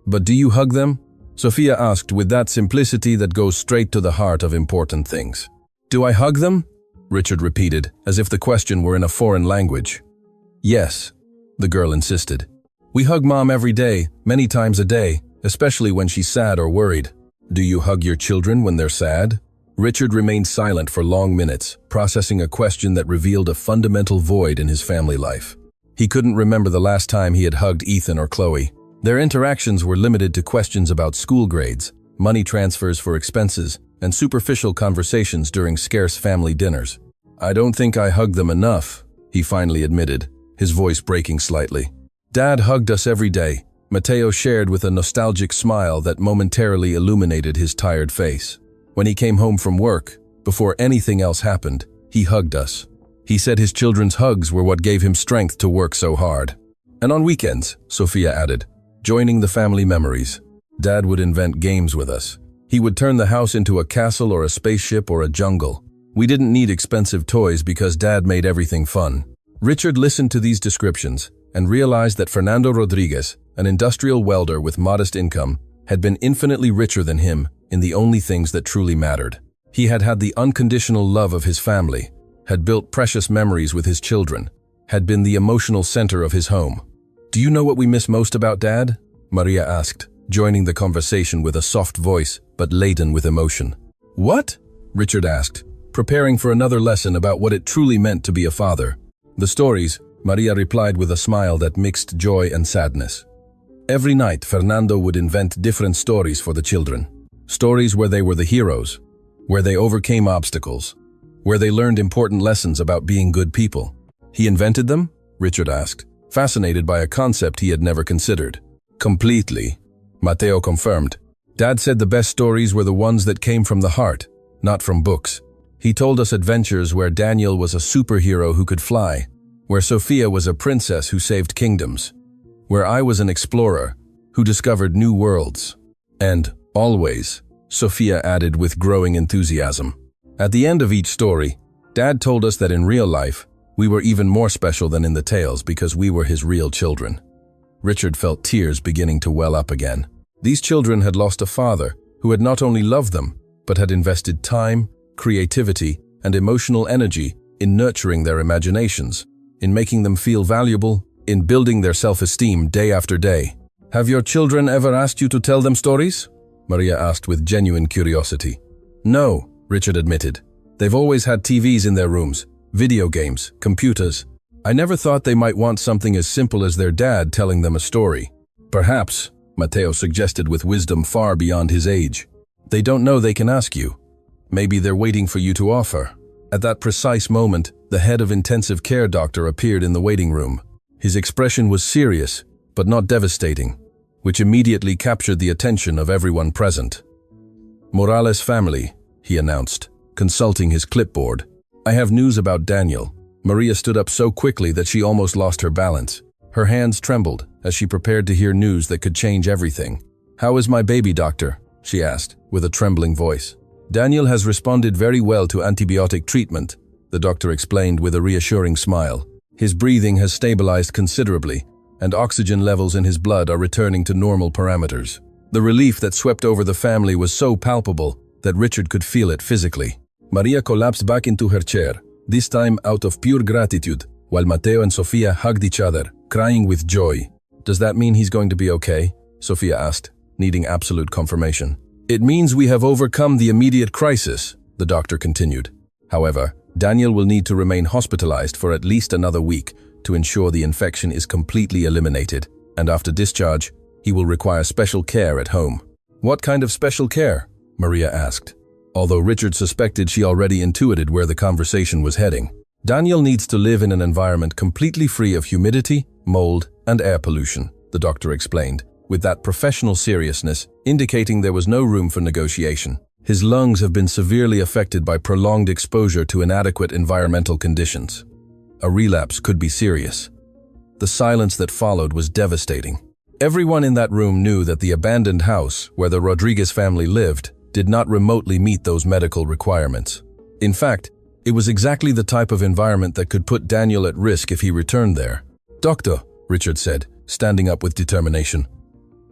But do you hug them? Sophia asked with that simplicity that goes straight to the heart of important things. Do I hug them? Richard repeated, as if the question were in a foreign language. Yes, the girl insisted. We hug Mom every day, many times a day, especially when she's sad or worried. Do you hug your children when they're sad? Richard remained silent for long minutes, processing a question that revealed a fundamental void in his family life. He couldn't remember the last time he had hugged Ethan or Chloe. Their interactions were limited to questions about school grades, money transfers for expenses, and superficial conversations during scarce family dinners. I don't think I hugged them enough, he finally admitted, his voice breaking slightly. Dad hugged us every day, Matteo shared with a nostalgic smile that momentarily illuminated his tired face. When he came home from work, before anything else happened, he hugged us. He said his children's hugs were what gave him strength to work so hard. And on weekends, Sophia added, joining the family memories. Dad would invent games with us. He would turn the house into a castle or a spaceship or a jungle. We didn't need expensive toys because Dad made everything fun. Richard listened to these descriptions and realized that Fernando Rodriguez, an industrial welder with modest income, had been infinitely richer than him in the only things that truly mattered. He had had the unconditional love of his family, had built precious memories with his children, had been the emotional center of his home. Do you know what we miss most about Dad? Maria asked, joining the conversation with a soft voice but laden with emotion. What? Richard asked, preparing for another lesson about what it truly meant to be a father. The stories, Maria replied with a smile that mixed joy and sadness. Every night, Fernando would invent different stories for the children. Stories where they were the heroes, where they overcame obstacles, where they learned important lessons about being good people. He invented them? Richard asked, fascinated by a concept he had never considered. Completely, Matteo confirmed. Dad said the best stories were the ones that came from the heart, not from books. He told us adventures where Daniel was a superhero who could fly, where Sophia was a princess who saved kingdoms, where I was an explorer who discovered new worlds. And, always, Sophia added with growing enthusiasm. At the end of each story, Dad told us that in real life, we were even more special than in the tales because we were his real children. Richard felt tears beginning to well up again. These children had lost a father who had not only loved them, but had invested time, creativity, and emotional energy in nurturing their imaginations, in making them feel valuable, in building their self-esteem day after day. Have your children ever asked you to tell them stories? Maria asked with genuine curiosity. No, Richard admitted. They've always had TVs in their rooms, video games, computers. I never thought they might want something as simple as their dad telling them a story. Perhaps, Matteo suggested with wisdom far beyond his age. They don't know they can ask you. Maybe they're waiting for you to offer. At that precise moment, the head of intensive care doctor appeared in the waiting room. His expression was serious, but not devastating, which immediately captured the attention of everyone present. Morales family, he announced, consulting his clipboard. I have news about Daniel. Maria stood up so quickly that she almost lost her balance. Her hands trembled as she prepared to hear news that could change everything. How is my baby, doctor? She asked, with a trembling voice. Daniel has responded very well to antibiotic treatment, the doctor explained with a reassuring smile. His breathing has stabilized considerably, and oxygen levels in his blood are returning to normal parameters. The relief that swept over the family was so palpable that Richard could feel it physically. Maria collapsed back into her chair, this time out of pure gratitude, while Mateo and Sofia hugged each other, crying with joy. "Does that mean he's going to be okay?" Sofia asked, needing absolute confirmation. "It means we have overcome the immediate crisis," the doctor continued. "However, Daniel will need to remain hospitalized for at least another week to ensure the infection is completely eliminated, and after discharge, he will require special care at home." "What kind of special care?" Maria asked, although Richard suspected she already intuited where the conversation was heading. "Daniel needs to live in an environment completely free of humidity, mold, and air pollution," the doctor explained, with that professional seriousness indicating there was no room for negotiation. "His lungs have been severely affected by prolonged exposure to inadequate environmental conditions. A relapse could be serious." The silence that followed was devastating. Everyone in that room knew that the abandoned house where the Rodriguez family lived did not remotely meet those medical requirements. In fact, it was exactly the type of environment that could put Daniel at risk if he returned there. "Doctor," Richard said, standing up with determination,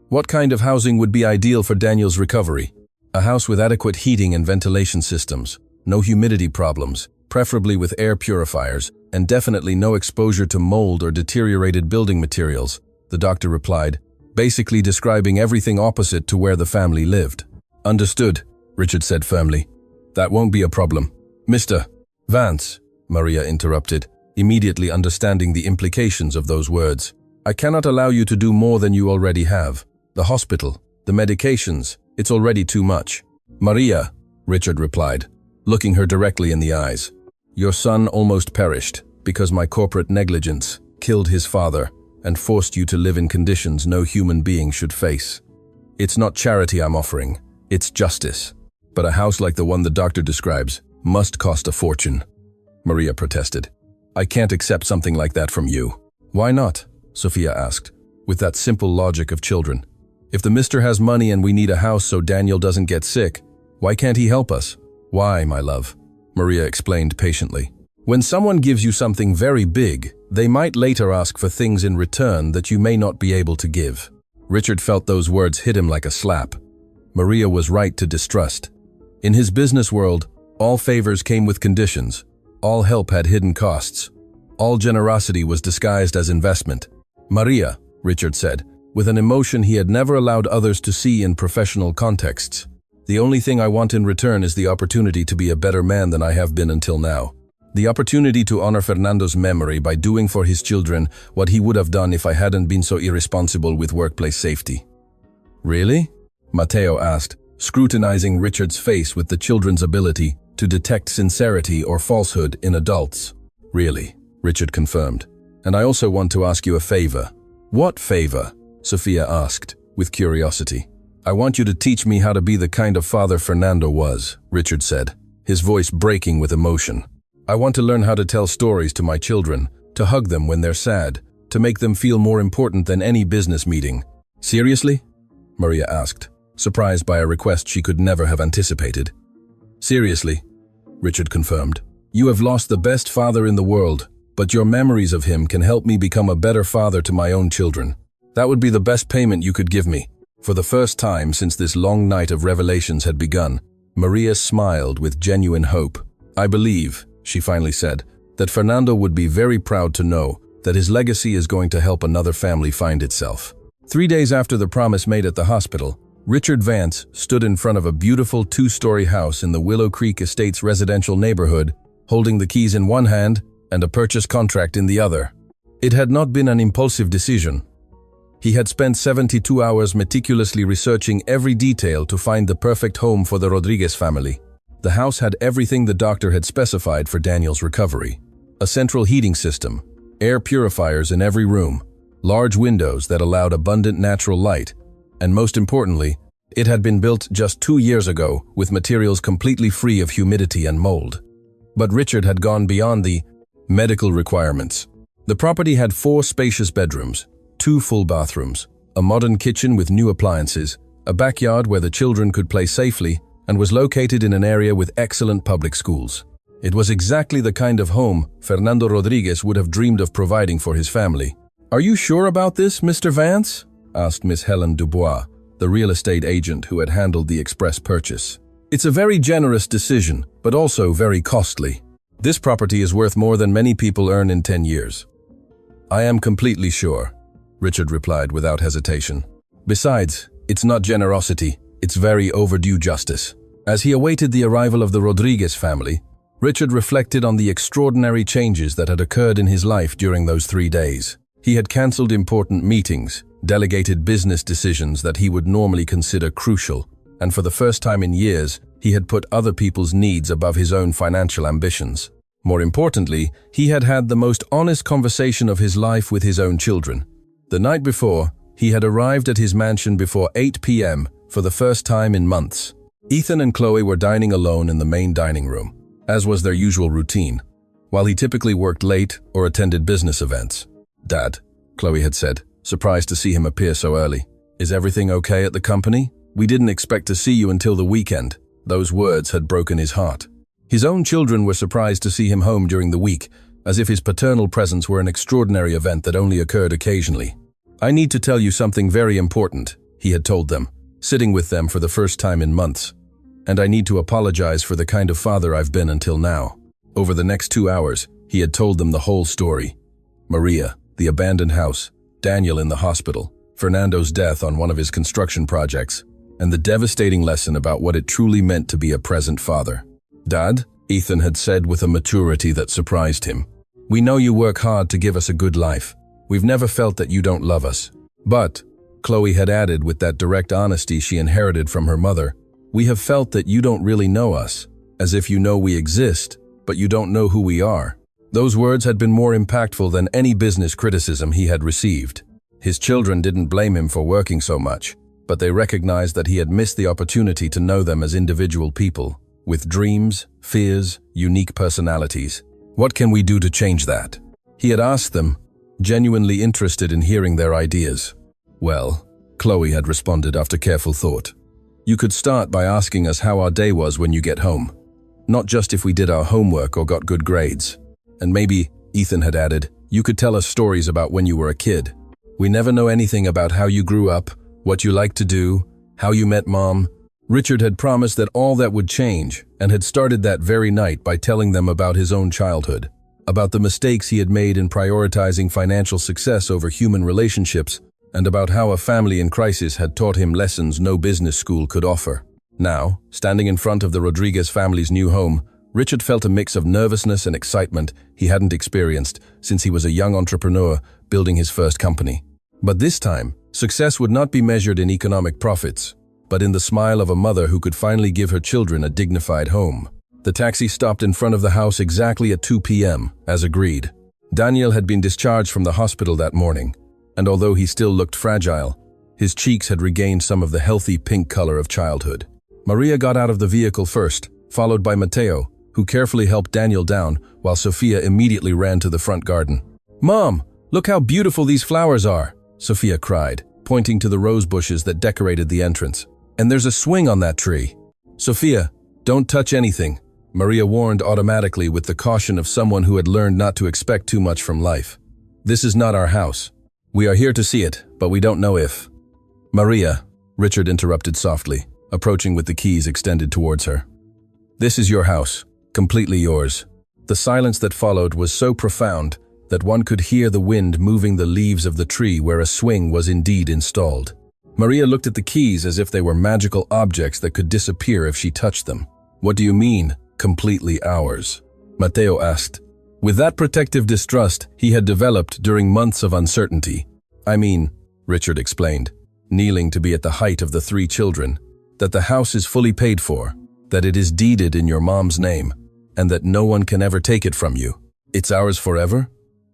"what kind of housing would be ideal for Daniel's recovery?" "A house with adequate heating and ventilation systems, no humidity problems, preferably with air purifiers, and definitely no exposure to mold or deteriorated building materials," the doctor replied, basically describing everything opposite to where the family lived. "Understood," Richard said firmly. "That won't be a problem." "Mr. Vance," Maria interrupted, immediately understanding the implications of those words. "I cannot allow you to do more than you already have. The hospital, the medications, it's already too much." "Maria," Richard replied, looking her directly in the eyes, "your son almost perished because my corporate negligence killed his father and forced you to live in conditions no human being should face. It's not charity I'm offering, it's justice. But a house like the one the doctor describes must cost a fortune." Maria protested. "I can't accept something like that from you." "Why not?" Sofia asked, with that simple logic of children. "If the mister has money and we need a house so Daniel doesn't get sick, why can't he help us?" "Why, my love?" Maria explained patiently. "When someone gives you something very big, they might later ask for things in return that you may not be able to give." Richard felt those words hit him like a slap. Maria was right to distrust. In his business world, all favors came with conditions. All help had hidden costs. All generosity was disguised as investment. "Maria," Richard said, with an emotion he had never allowed others to see in professional contexts, "the only thing I want in return is the opportunity to be a better man than I have been until now. The opportunity to honor Fernando's memory by doing for his children what he would have done if I hadn't been so irresponsible with workplace safety." "Really?" Mateo asked, scrutinizing Richard's face with the children's ability to detect sincerity or falsehood in adults. "Really," Richard confirmed. "And I also want to ask you a favor." "What favor?" Sofia asked, with curiosity. "I want you to teach me how to be the kind of father Fernando was," Richard said, his voice breaking with emotion. "I want to learn how to tell stories to my children, to hug them when they're sad, to make them feel more important than any business meeting." "Seriously?" Maria asked, surprised by a request she could never have anticipated. "Seriously," Richard confirmed. "You have lost the best father in the world, but your memories of him can help me become a better father to my own children. That would be the best payment you could give me." For the first time since this long night of revelations had begun, Maria smiled with genuine hope. "I believe," she finally said, "that Fernando would be very proud to know that his legacy is going to help another family find itself." 3 days after the promise made at the hospital, Richard Vance stood in front of a beautiful 2-story house in the Willow Creek Estates residential neighborhood, holding the keys in one hand and a purchase contract in the other. It had not been an impulsive decision. He had spent 72 hours meticulously researching every detail to find the perfect home for the Rodriguez family. The house had everything the doctor had specified for Daniel's recovery. A central heating system, air purifiers in every room, large windows that allowed abundant natural light, and most importantly, it had been built just 2 years ago with materials completely free of humidity and mold. But Richard had gone beyond the medical requirements. The property had 4 spacious bedrooms, 2 full bathrooms, a modern kitchen with new appliances, a backyard where the children could play safely, and was located in an area with excellent public schools. It was exactly the kind of home Fernando Rodriguez would have dreamed of providing for his family. "Are you sure about this, Mr. Vance?" asked Miss Helen Dubois, the real estate agent who had handled the express purchase. "It's a very generous decision, but also very costly." This property is worth more than many people earn in 10 years. I am completely sure, Richard replied without hesitation. Besides, it's not generosity, it's very overdue justice. As he awaited the arrival of the Rodriguez family, Richard reflected on the extraordinary changes that had occurred in his life during those 3 days. He had cancelled important meetings, delegated business decisions that he would normally consider crucial, and for the first time in years, he had put other people's needs above his own financial ambitions. More importantly, he had had the most honest conversation of his life with his own children. The night before, he had arrived at his mansion before 8 p.m. for the first time in months. Ethan and Chloe were dining alone in the main dining room, as was their usual routine, while he typically worked late or attended business events. "Dad," Chloe had said, surprised to see him appear so early. "Is everything okay at the company? We didn't expect to see you until the weekend." Those words had broken his heart. His own children were surprised to see him home during the week, as if his paternal presence were an extraordinary event that only occurred occasionally. "I need to tell you something very important," he had told them, sitting with them for the first time in months. "And I need to apologize for the kind of father I've been until now." Over the next 2 hours, he had told them the whole story. Maria, the abandoned house, Daniel in the hospital, Fernando's death on one of his construction projects, and the devastating lesson about what it truly meant to be a present father. "Dad," Ethan had said with a maturity that surprised him, "we know you work hard to give us a good life. We've never felt that you don't love us. But," Chloe had added with that direct honesty she inherited from her mother, "we have felt that you don't really know us, as if you know we exist, but you don't know who we are." Those words had been more impactful than any business criticism he had received. His children didn't blame him for working so much, but they recognized that he had missed the opportunity to know them as individual people, with dreams, fears, unique personalities. "What can we do to change that?" he had asked them, genuinely interested in hearing their ideas. "Well," Chloe had responded after careful thought, "you could start by asking us how our day was when you get home. Not just if we did our homework or got good grades. And maybe," Ethan had added, "you could tell us stories about when you were a kid. We never know anything about how you grew up, what you like to do, how you met Mom." Richard had promised that all that would change, and had started that very night by telling them about his own childhood, about the mistakes he had made in prioritizing financial success over human relationships, and about how a family in crisis had taught him lessons no business school could offer. Now, standing in front of the Rodriguez family's new home, Richard felt a mix of nervousness and excitement he hadn't experienced since he was a young entrepreneur building his first company. But this time, success would not be measured in economic profits, but in the smile of a mother who could finally give her children a dignified home. The taxi stopped in front of the house exactly at 2 p.m., as agreed. Daniel had been discharged from the hospital that morning, and although he still looked fragile, his cheeks had regained some of the healthy pink color of childhood. Maria got out of the vehicle first, followed by Mateo, who carefully helped Daniel down, while Sophia immediately ran to the front garden. "Mom, look how beautiful these flowers are," Sophia cried, pointing to the rose bushes that decorated the entrance. "And there's a swing on that tree." "Sophia, don't touch anything," Maria warned automatically with the caution of someone who had learned not to expect too much from life. "This is not our house. We are here to see it, but we don't know if—" "Maria," Richard interrupted softly, approaching with the keys extended towards her. "This is your house, completely yours." The silence that followed was so profound that one could hear the wind moving the leaves of the tree where a swing was indeed installed. Maria looked at the keys as if they were magical objects that could disappear if she touched them. "What do you mean, completely ours?" Mateo asked, with that protective distrust he had developed during months of uncertainty. "I mean," Richard explained, kneeling to be at the height of the 3 children, "that the house is fully paid for, that it is deeded in your mom's name, and that no one can ever take it from you." "It's ours forever?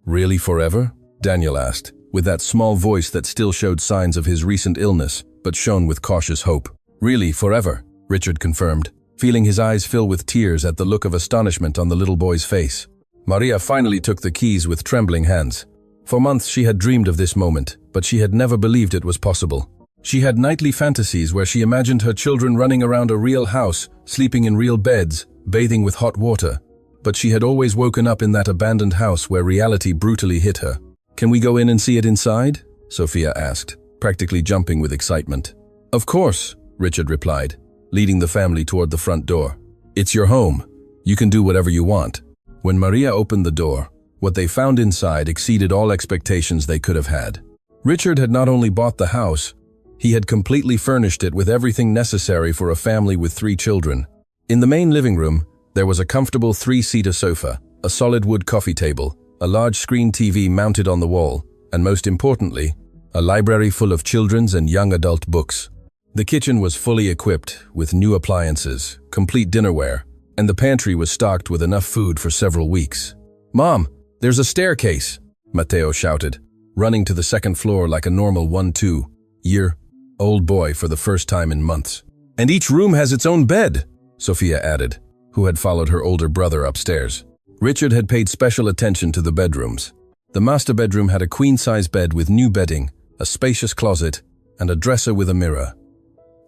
Really forever?" Daniel asked, with that small voice that still showed signs of his recent illness, but shone with cautious hope. "Really forever," Richard confirmed, feeling his eyes fill with tears at the look of astonishment on the little boy's face. Maria finally took the keys with trembling hands. For months she had dreamed of this moment, but she had never believed it was possible. She had nightly fantasies where she imagined her children running around a real house, sleeping in real beds, bathing with hot water. But she had always woken up in that abandoned house where reality brutally hit her. "Can we go in and see it inside?" Sophia asked, practically jumping with excitement. "Of course," Richard replied, leading the family toward the front door. "It's your home. You can do whatever you want." When Maria opened the door, what they found inside exceeded all expectations they could have had. Richard had not only bought the house, he had completely furnished it with everything necessary for a family with 3 children. In the main living room, there was a comfortable 3-seater sofa, a solid wood coffee table, a large screen TV mounted on the wall, and most importantly, a library full of children's and young adult books. The kitchen was fully equipped with new appliances, complete dinnerware, and the pantry was stocked with enough food for several weeks. "Mom, there's a staircase," Matteo shouted, running to the second floor like a normal 1-2-year-old boy for the first time in months. "And each room has its own bed," Sofia added, who had followed her older brother upstairs. Richard had paid special attention to the bedrooms. The master bedroom had a queen-size bed with new bedding, a spacious closet, and a dresser with a mirror.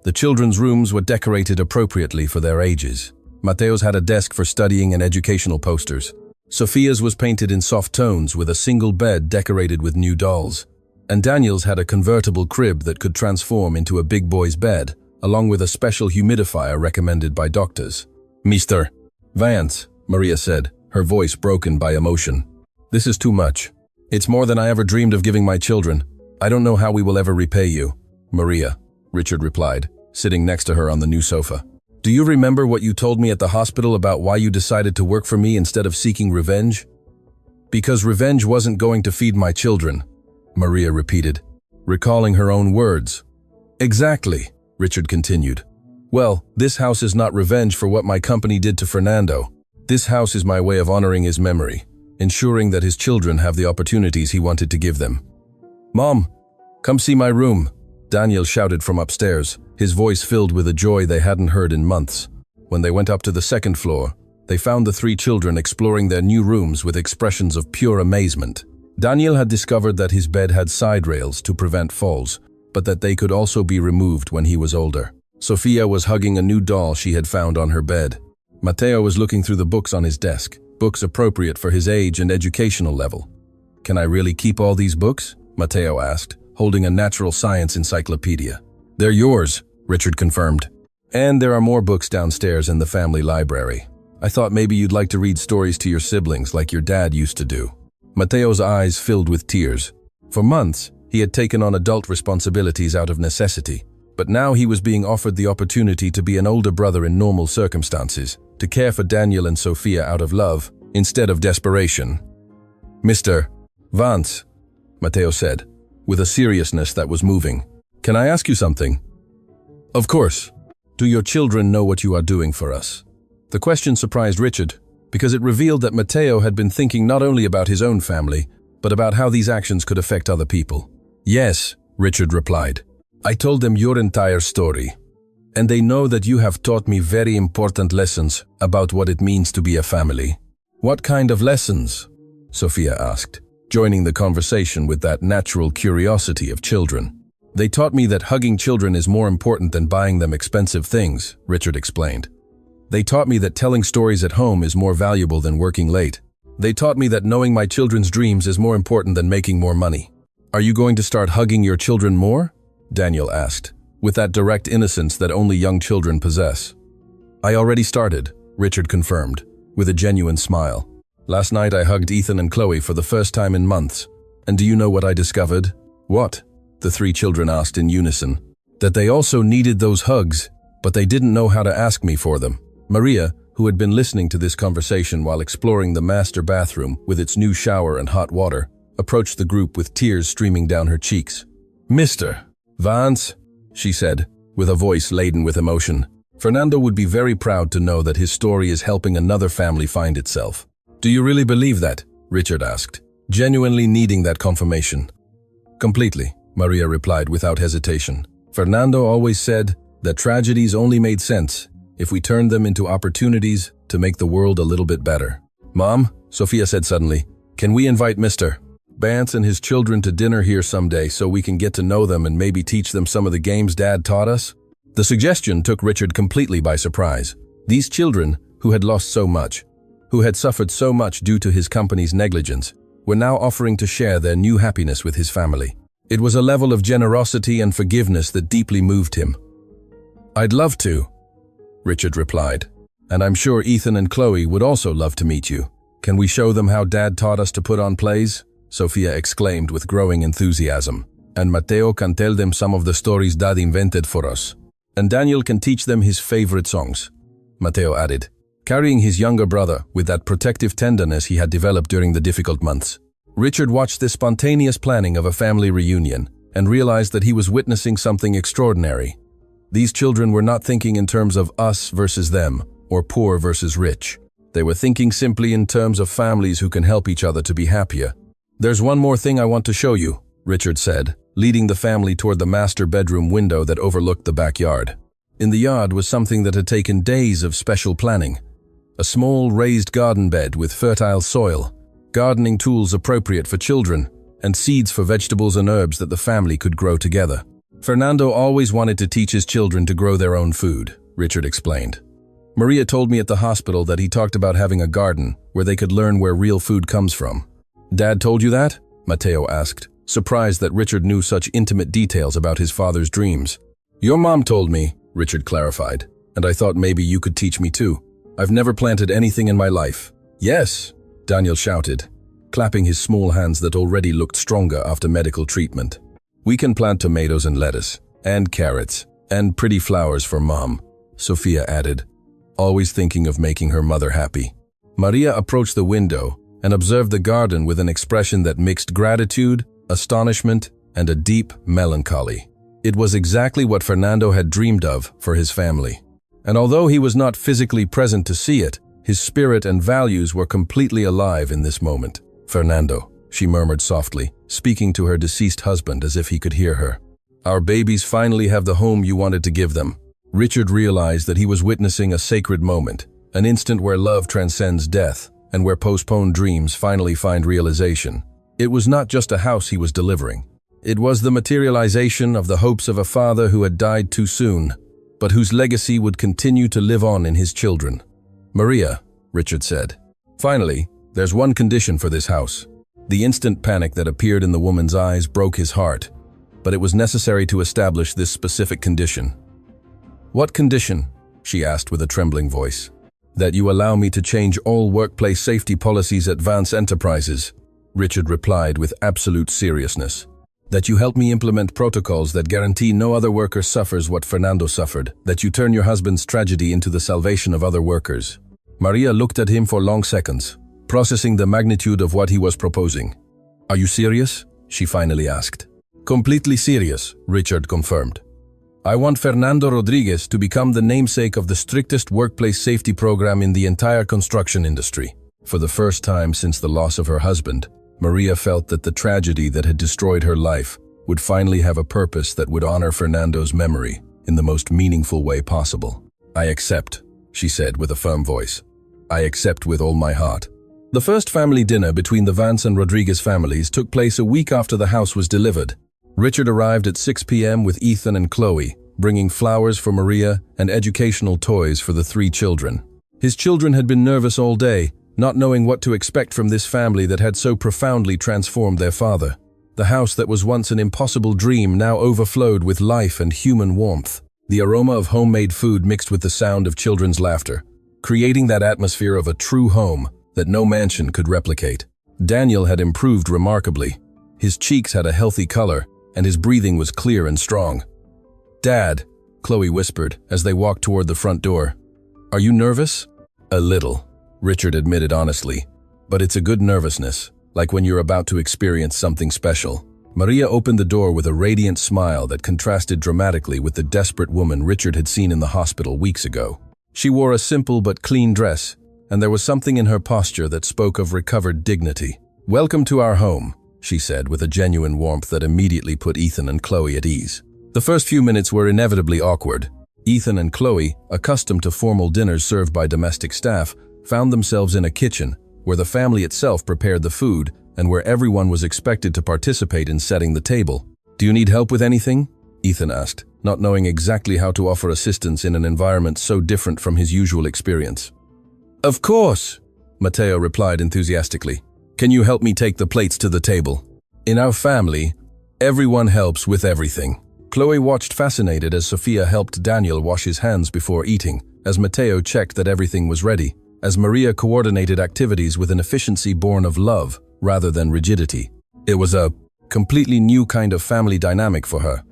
The children's rooms were decorated appropriately for their ages. Matteo's had a desk for studying and educational posters. Sofia's was painted in soft tones with a single bed decorated with new dolls. And Daniel's had a convertible crib that could transform into a big boy's bed, along with a special humidifier recommended by doctors. "Mr. Vance," Maria said, her voice broken by emotion. "This is too much. It's more than I ever dreamed of giving my children. I don't know how we will ever repay you." "Maria," Richard replied, sitting next to her on the new sofa. "Do you remember what you told me at the hospital about why you decided to work for me instead of seeking revenge?" "Because revenge wasn't going to feed my children," Maria repeated, recalling her own words. "Exactly," Richard continued. "Well, this house is not revenge for what my company did to Fernando. This house is my way of honoring his memory, ensuring that his children have the opportunities he wanted to give them." "Mom, come see my room," Daniel shouted from upstairs, his voice filled with a joy they hadn't heard in months. When they went up to the second floor, they found the 3 children exploring their new rooms with expressions of pure amazement. Daniel had discovered that his bed had side rails to prevent falls, but that they could also be removed when he was older. Sofia was hugging a new doll she had found on her bed. Matteo was looking through the books on his desk, books appropriate for his age and educational level. "Can I really keep all these books?" Matteo asked, holding a natural science encyclopedia. "They're yours," Richard confirmed. "And there are more books downstairs in the family library. I thought maybe you'd like to read stories to your siblings like your dad used to do." Matteo's eyes filled with tears. For months, he had taken on adult responsibilities out of necessity, but now he was being offered the opportunity to be an older brother in normal circumstances, to care for Daniel and Sofia out of love, instead of desperation. "Mr. Vance," Matteo said, with a seriousness that was moving, "can I ask you something?" "Of course. Do your children know what you are doing for us?" The question surprised Richard, because it revealed that Matteo had been thinking not only about his own family, but about how these actions could affect other people. "Yes," Richard replied. "I told them your entire story, and they know that you have taught me very important lessons about what it means to be a family." "What kind of lessons?" Sofia asked, joining the conversation with that natural curiosity of children. "They taught me that hugging children is more important than buying them expensive things," Richard explained. "They taught me that telling stories at home is more valuable than working late. They taught me that knowing my children's dreams is more important than making more money." "Are you going to start hugging your children more?" Daniel asked, with that direct innocence that only young children possess. "I already started," Richard confirmed, with a genuine smile. "Last night I hugged Ethan and Chloe for the first time in months. And do you know what I discovered?" "What?" the 3 children asked in unison. "That they also needed those hugs, but they didn't know how to ask me for them." Maria, who had been listening to this conversation while exploring the master bathroom with its new shower and hot water, approached the group with tears streaming down her cheeks. "Mr. Vance," she said, with a voice laden with emotion, "Fernando would be very proud to know that his story is helping another family find itself." "Do you really believe that?" Richard asked, genuinely needing that confirmation. "Completely," Maria replied without hesitation. "Fernando always said that tragedies only made sense if we turned them into opportunities to make the world a little bit better." "Mom," Sofia said suddenly, "can we invite Mr. Vance and his children to dinner here someday so we can get to know them and maybe teach them some of the games Dad taught us?" The suggestion took Richard completely by surprise. These children, who had lost so much, who had suffered so much due to his company's negligence, were now offering to share their new happiness with his family. It was a level of generosity and forgiveness that deeply moved him. "I'd love to," Richard replied, "and I'm sure Ethan and Chloe would also love to meet you." Can we show them how Dad taught us to put on plays? Sofia exclaimed with growing enthusiasm. And Matteo can tell them some of the stories Dad invented for us. And Daniel can teach them his favorite songs, Matteo added, carrying his younger brother with that protective tenderness he had developed during the difficult months. Richard watched this spontaneous planning of a family reunion and realized that he was witnessing something extraordinary. These children were not thinking in terms of us versus them, or poor versus rich. They were thinking simply in terms of families who can help each other to be happier. There's one more thing I want to show you, Richard said, leading the family toward the master bedroom window that overlooked the backyard. In the yard was something that had taken days of special planning. A small raised garden bed with fertile soil, gardening tools appropriate for children, and seeds for vegetables and herbs that the family could grow together. Fernando always wanted to teach his children to grow their own food, Richard explained. Maria told me at the hospital that he talked about having a garden where they could learn where real food comes from. Dad told you that? Matteo asked, surprised that Richard knew such intimate details about his father's dreams. Your mom told me, Richard clarified, and I thought maybe you could teach me too. I've never planted anything in my life. Yes, Daniel shouted, clapping his small hands that already looked stronger after medical treatment. We can plant tomatoes and lettuce, and carrots, and pretty flowers for Mom, Sofia added, always thinking of making her mother happy. Maria approached the window and observed the garden with an expression that mixed gratitude, astonishment, and a deep melancholy. It was exactly what Fernando had dreamed of for his family. And although he was not physically present to see it, his spirit and values were completely alive in this moment. Fernando, she murmured softly, speaking to her deceased husband as if he could hear her. Our babies finally have the home you wanted to give them. Richard realized that he was witnessing a sacred moment, an instant where love transcends death, and where postponed dreams finally find realization. It was not just a house he was delivering. It was the materialization of the hopes of a father who had died too soon, but whose legacy would continue to live on in his children. Maria, Richard said, finally, there's one condition for this house. The instant panic that appeared in the woman's eyes broke his heart, but it was necessary to establish this specific condition. What condition? She asked with a trembling voice. That you allow me to change all workplace safety policies at Vance Enterprises, Richard replied with absolute seriousness. That you help me implement protocols that guarantee no other worker suffers what Fernando suffered. That you turn your husband's tragedy into the salvation of other workers. Maria looked at him for long seconds, processing the magnitude of what he was proposing. Are you serious? She finally asked. Completely serious, Richard confirmed. I want Fernando Rodriguez to become the namesake of the strictest workplace safety program in the entire construction industry. For the first time since the loss of her husband, Maria felt that the tragedy that had destroyed her life would finally have a purpose that would honor Fernando's memory in the most meaningful way possible. I accept, she said with a firm voice. I accept with all my heart. The first family dinner between the Vance and Rodriguez families took place a week after the house was delivered. Richard arrived at 6 p.m. with Ethan and Chloe, bringing flowers for Maria and educational toys for the 3 children. His children had been nervous all day, not knowing what to expect from this family that had so profoundly transformed their father. The house that was once an impossible dream now overflowed with life and human warmth. The aroma of homemade food mixed with the sound of children's laughter, creating that atmosphere of a true home that no mansion could replicate. Daniel had improved remarkably. His cheeks had a healthy color, and his breathing was clear and strong. Dad, Chloe whispered as they walked toward the front door. Are you nervous? A little, Richard admitted honestly. But it's a good nervousness, like when you're about to experience something special. Maria opened the door with a radiant smile that contrasted dramatically with the desperate woman Richard had seen in the hospital weeks ago. She wore a simple but clean dress, and there was something in her posture that spoke of recovered dignity. Welcome to our home, she said with a genuine warmth that immediately put Ethan and Chloe at ease. The first few minutes were inevitably awkward. Ethan and Chloe, accustomed to formal dinners served by domestic staff, found themselves in a kitchen where the family itself prepared the food and where everyone was expected to participate in setting the table. Do you need help with anything? Ethan asked, not knowing exactly how to offer assistance in an environment so different from his usual experience. Of course, Matteo replied enthusiastically. Can you help me take the plates to the table? In our family, everyone helps with everything. Chloe watched fascinated as Sofia helped Daniel wash his hands before eating, as Matteo checked that everything was ready. as Maria coordinated activities with an efficiency born of love rather than rigidity. It was a completely new kind of family dynamic for her.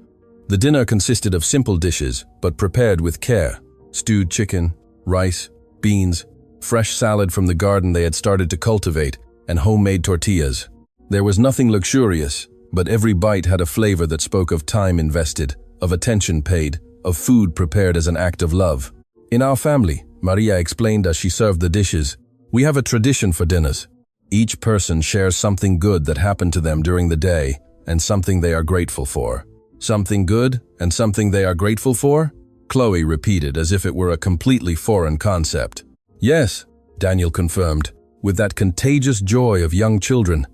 The dinner consisted of simple dishes, but prepared with care: stewed chicken, rice, beans, fresh salad from the garden they had started to cultivate, and homemade tortillas. There was nothing luxurious, but every bite had a flavor that spoke of time invested, of attention paid, of food prepared as an act of love. In our family, Maria explained as she served the dishes, we have a tradition for dinners. Each person shares something good that happened to them during the day and something they are grateful for. Something good and something they are grateful for? Chloe repeated as if it were a completely foreign concept. Yes, Daniel confirmed, with that contagious joy of young children.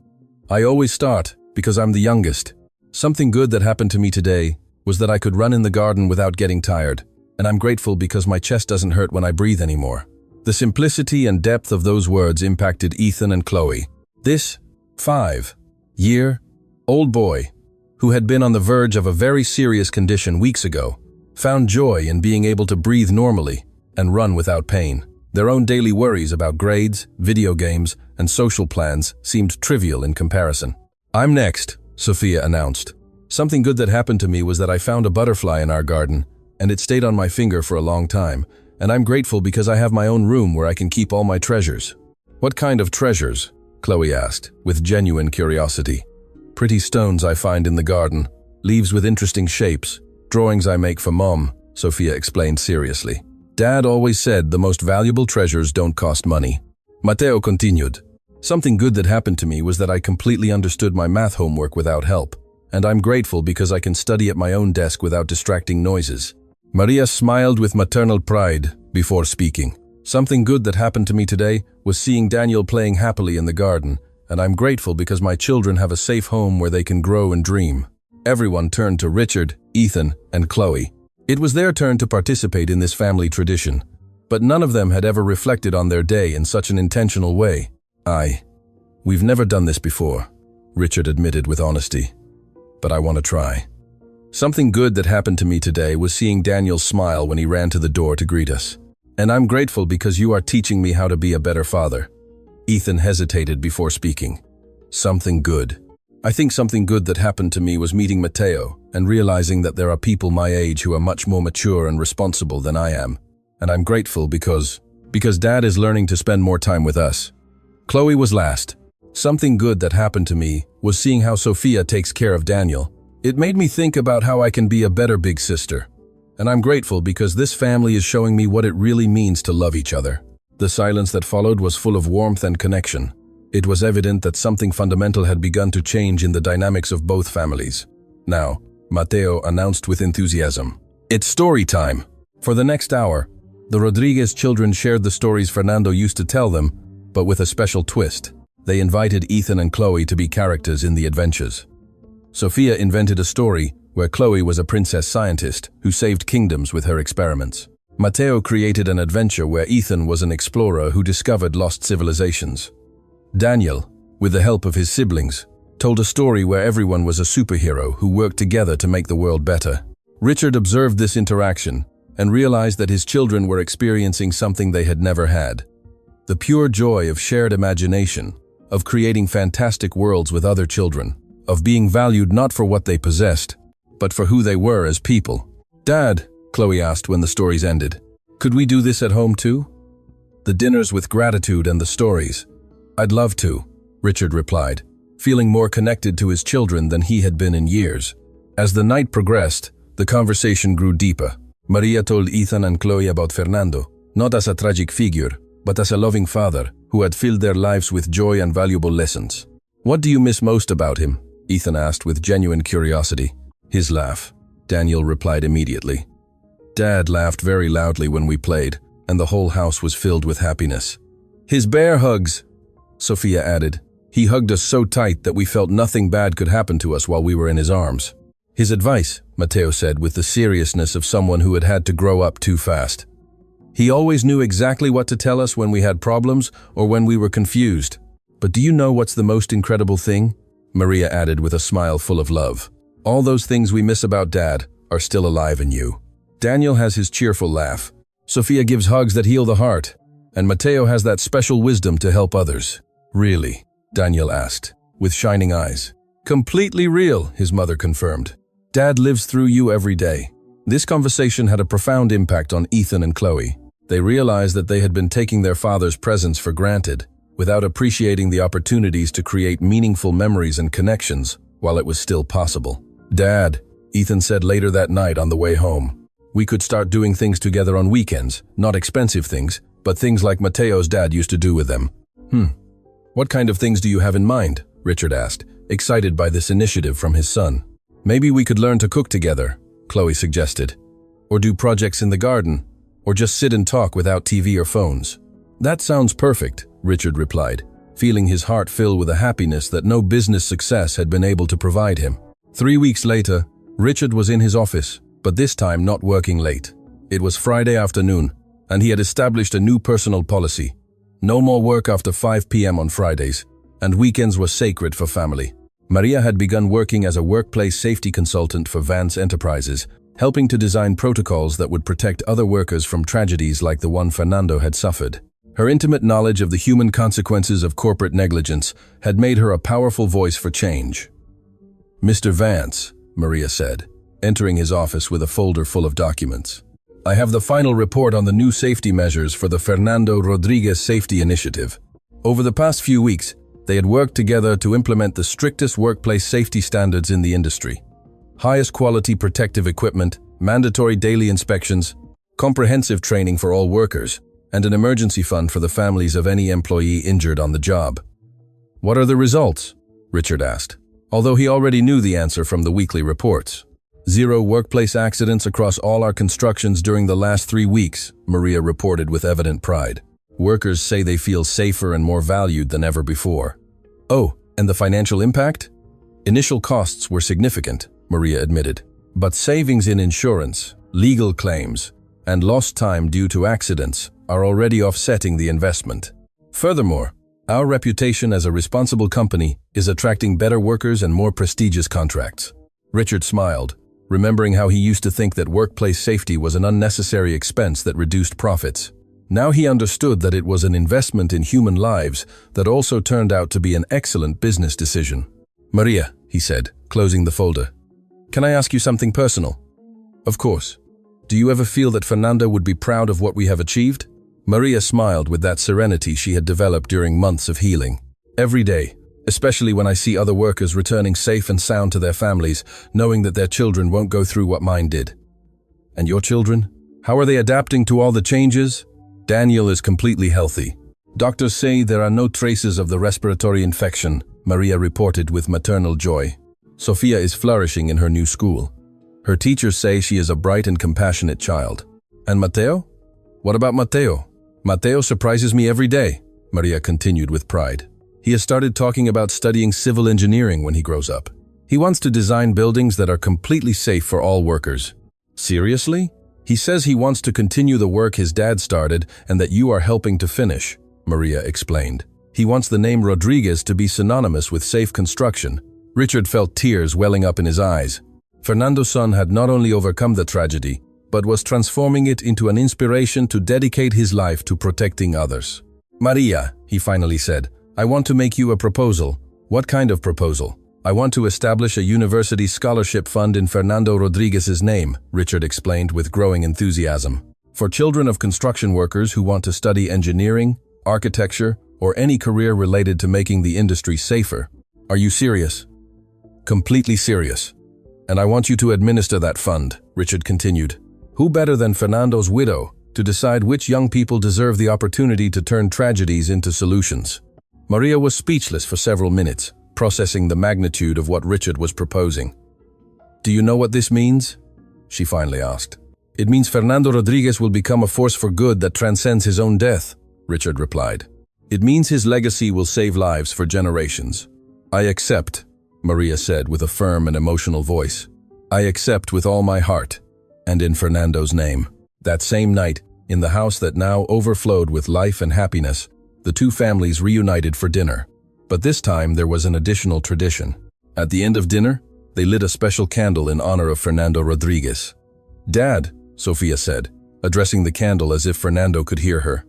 I always start, because I'm the youngest. Something good that happened to me today was that I could run in the garden without getting tired, and I'm grateful because my chest doesn't hurt when I breathe anymore. The simplicity and depth of those words impacted Ethan and Chloe. This 5-year-old boy, who had been on the verge of a very serious condition weeks ago, found joy in being able to breathe normally and run without pain. Their own daily worries about grades, video games, and social plans seemed trivial in comparison. I'm next, Sophia announced. Something good that happened to me was that I found a butterfly in our garden, and it stayed on my finger for a long time, and I'm grateful because I have my own room where I can keep all my treasures. What kind of treasures? Chloe asked, with genuine curiosity. Pretty stones I find in the garden, leaves with interesting shapes, drawings I make for Mom, Sophia explained seriously. Dad always said the most valuable treasures don't cost money. Matteo continued. Something good that happened to me was that I completely understood my math homework without help, and I'm grateful because I can study at my own desk without distracting noises. Maria smiled with maternal pride before speaking. Something good that happened to me today was seeing Daniel playing happily in the garden, and I'm grateful because my children have a safe home where they can grow and dream. Everyone turned to Richard, Ethan, and Chloe. It was their turn to participate in this family tradition, but none of them had ever reflected on their day in such an intentional way. We've never done this before, Richard admitted with honesty, but I want to try. Something good that happened to me today was seeing Daniel smile when he ran to the door to greet us. And I'm grateful because you are teaching me how to be a better father. Ethan hesitated before speaking. Something good. I think something good that happened to me was meeting Matteo and realizing that there are people my age who are much more mature and responsible than I am. And I'm grateful because Dad is learning to spend more time with us. Chloe was last. Something good that happened to me was seeing how Sophia takes care of Daniel. It made me think about how I can be a better big sister. And I'm grateful because this family is showing me what it really means to love each other. The silence that followed was full of warmth and connection. It was evident that something fundamental had begun to change in the dynamics of both families. Now, Matteo announced with enthusiasm, "It's story time!" For the next hour, the Rodriguez children shared the stories Fernando used to tell them, but with a special twist. They invited Ethan and Chloe to be characters in the adventures. Sophia invented a story where Chloe was a princess scientist who saved kingdoms with her experiments. Matteo created an adventure where Ethan was an explorer who discovered lost civilizations. Daniel, with the help of his siblings, told a story where everyone was a superhero who worked together to make the world better. Richard observed this interaction and realized that his children were experiencing something they had never had. The pure joy of shared imagination, of creating fantastic worlds with other children, of being valued not for what they possessed, but for who they were as people. "Dad," Chloe asked when the stories ended, "could we do this at home too? The dinners with gratitude and the stories." "I'd love to," Richard replied, feeling more connected to his children than he had been in years. As the night progressed, the conversation grew deeper. Maria told Ethan and Chloe about Fernando, not as a tragic figure, but as a loving father who had filled their lives with joy and valuable lessons. "What do you miss most about him?" Ethan asked with genuine curiosity. "His laugh," Daniel replied immediately. "Dad laughed very loudly when we played, and the whole house was filled with happiness." "His bear hugs," Sophia added. "He hugged us so tight that we felt nothing bad could happen to us while we were in his arms." "His advice," Matteo said with the seriousness of someone who had had to grow up too fast. "He always knew exactly what to tell us when we had problems or when we were confused. But do you know what's the most incredible thing?" Maria added with a smile full of love. "All those things we miss about Dad are still alive in you. Daniel has his cheerful laugh. Sophia gives hugs that heal the heart. And Mateo has that special wisdom to help others. Really? Daniel asked, with shining eyes. Completely real, his mother confirmed. Dad lives through you every day. This conversation had a profound impact on Ethan and Chloe. They realized that they had been taking their father's presence for granted, without appreciating the opportunities to create meaningful memories and connections while it was still possible. Dad, Ethan said later that night on the way home, we could start doing things together on weekends, not expensive things, but things like Mateo's dad used to do with them. What kind of things do you have in mind? Richard asked, excited by this initiative from his son. Maybe we could learn to cook together, Chloe suggested. Or do projects in the garden, or just sit and talk without TV or phones. That sounds perfect, Richard replied, feeling his heart fill with a happiness that no business success had been able to provide him. 3 weeks later, Richard was in his office, but this time not working late. It was Friday afternoon, and he had established a new personal policy. No more work after 5 p.m. on Fridays, and weekends were sacred for family. Maria had begun working as a workplace safety consultant for Vance Enterprises, helping to design protocols that would protect other workers from tragedies like the one Fernando had suffered. Her intimate knowledge of the human consequences of corporate negligence had made her a powerful voice for change. Mr. Vance, Maria said, entering his office with a folder full of documents. I have the final report on the new safety measures for the Fernando Rodriguez Safety Initiative. Over the past few weeks, they had worked together to implement the strictest workplace safety standards in the industry. Highest quality protective equipment, mandatory daily inspections, comprehensive training for all workers, and an emergency fund for the families of any employee injured on the job. What are the results? Richard asked, although he already knew the answer from the weekly reports. 0 workplace accidents across all our constructions during the last 3 weeks, Maria reported with evident pride. Workers say they feel safer and more valued than ever before. Oh, and the financial impact? Initial costs were significant, Maria admitted, but savings in insurance, legal claims, and lost time due to accidents are already offsetting the investment. Furthermore, our reputation as a responsible company is attracting better workers and more prestigious contracts. Richard smiled, remembering how he used to think that workplace safety was an unnecessary expense that reduced profits. Now he understood that it was an investment in human lives that also turned out to be an excellent business decision. Maria, he said, closing the folder. Can I ask you something personal? Of course. Do you ever feel that Fernando would be proud of what we have achieved? Maria smiled with that serenity she had developed during months of healing. Every day, especially when I see other workers returning safe and sound to their families, knowing that their children won't go through what mine did. And your children? How are they adapting to all the changes? Daniel is completely healthy. Doctors say there are no traces of the respiratory infection, Maria reported with maternal joy. Sofia is flourishing in her new school. Her teachers say she is a bright and compassionate child. And Mateo? What about Mateo? Mateo surprises me every day, Maria continued with pride. He has started talking about studying civil engineering when he grows up. He wants to design buildings that are completely safe for all workers. Seriously? He says he wants to continue the work his dad started and that you are helping to finish, Maria explained. He wants the name Rodriguez to be synonymous with safe construction. Richard felt tears welling up in his eyes. Fernando's son had not only overcome the tragedy, but was transforming it into an inspiration to dedicate his life to protecting others. Maria, he finally said, I want to make you a proposal. What kind of proposal? I want to establish a university scholarship fund in Fernando Rodriguez's name, Richard explained with growing enthusiasm. For children of construction workers who want to study engineering, architecture, or any career related to making the industry safer. Are you serious? Completely serious. And I want you to administer that fund, Richard continued. Who better than Fernando's widow to decide which young people deserve the opportunity to turn tragedies into solutions? Maria was speechless for several minutes, processing the magnitude of what Richard was proposing. Do you know what this means? She finally asked. It means Fernando Rodriguez will become a force for good that transcends his own death, Richard replied. It means his legacy will save lives for generations. I accept, Maria said with a firm and emotional voice. I accept with all my heart, and in Fernando's name. That same night, in the house that now overflowed with life and happiness, the two families reunited for dinner. But this time there was an additional tradition. At the end of dinner, they lit a special candle in honor of Fernando Rodriguez. Dad, Sofia said, addressing the candle as if Fernando could hear her.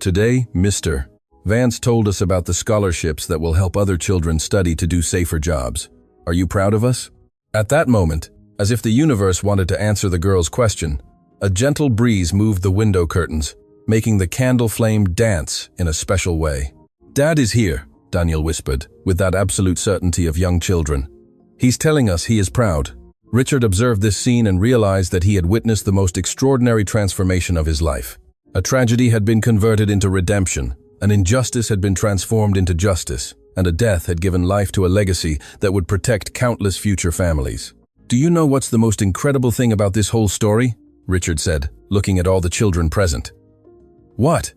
Today, Mr. Vance told us about the scholarships that will help other children study to do safer jobs. Are you proud of us? At that moment, as if the universe wanted to answer the girl's question, a gentle breeze moved the window curtains, making the candle flame dance in a special way. Dad is here, Daniel whispered, with that absolute certainty of young children. He's telling us he is proud. Richard observed this scene and realized that he had witnessed the most extraordinary transformation of his life. A tragedy had been converted into redemption, an injustice had been transformed into justice, and a death had given life to a legacy that would protect countless future families. Do you know what's the most incredible thing about this whole story? Richard said, looking at all the children present. What?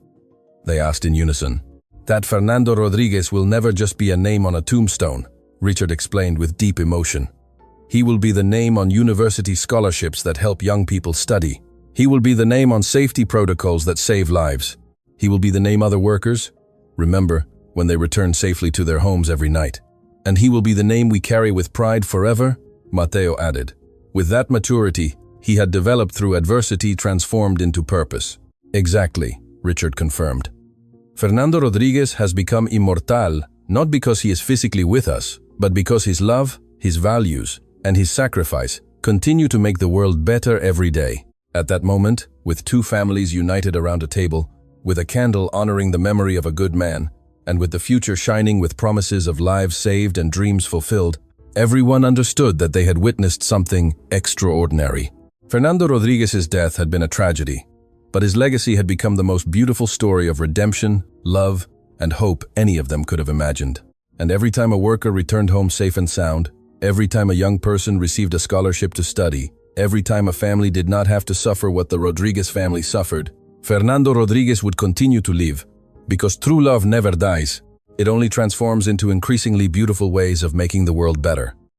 They asked in unison. That Fernando Rodriguez will never just be a name on a tombstone, Richard explained with deep emotion. He will be the name on university scholarships that help young people study. He will be the name on safety protocols that save lives. He will be the name other workers remember when they return safely to their homes every night. And he will be the name we carry with pride forever, Mateo added. With that maturity, he had developed through adversity transformed into purpose. Exactly, Richard confirmed. Fernando Rodriguez has become immortal, not because he is physically with us, but because his love, his values, and his sacrifice continue to make the world better every day. At that moment, with two families united around a table, with a candle honoring the memory of a good man, and with the future shining with promises of lives saved and dreams fulfilled, everyone understood that they had witnessed something extraordinary. Fernando Rodriguez's death had been a tragedy, but his legacy had become the most beautiful story of redemption, love, and hope any of them could have imagined. And every time a worker returned home safe and sound, every time a young person received a scholarship to study, every time a family did not have to suffer what the Rodriguez family suffered, Fernando Rodriguez would continue to live. Because true love never dies, it only transforms into increasingly beautiful ways of making the world better.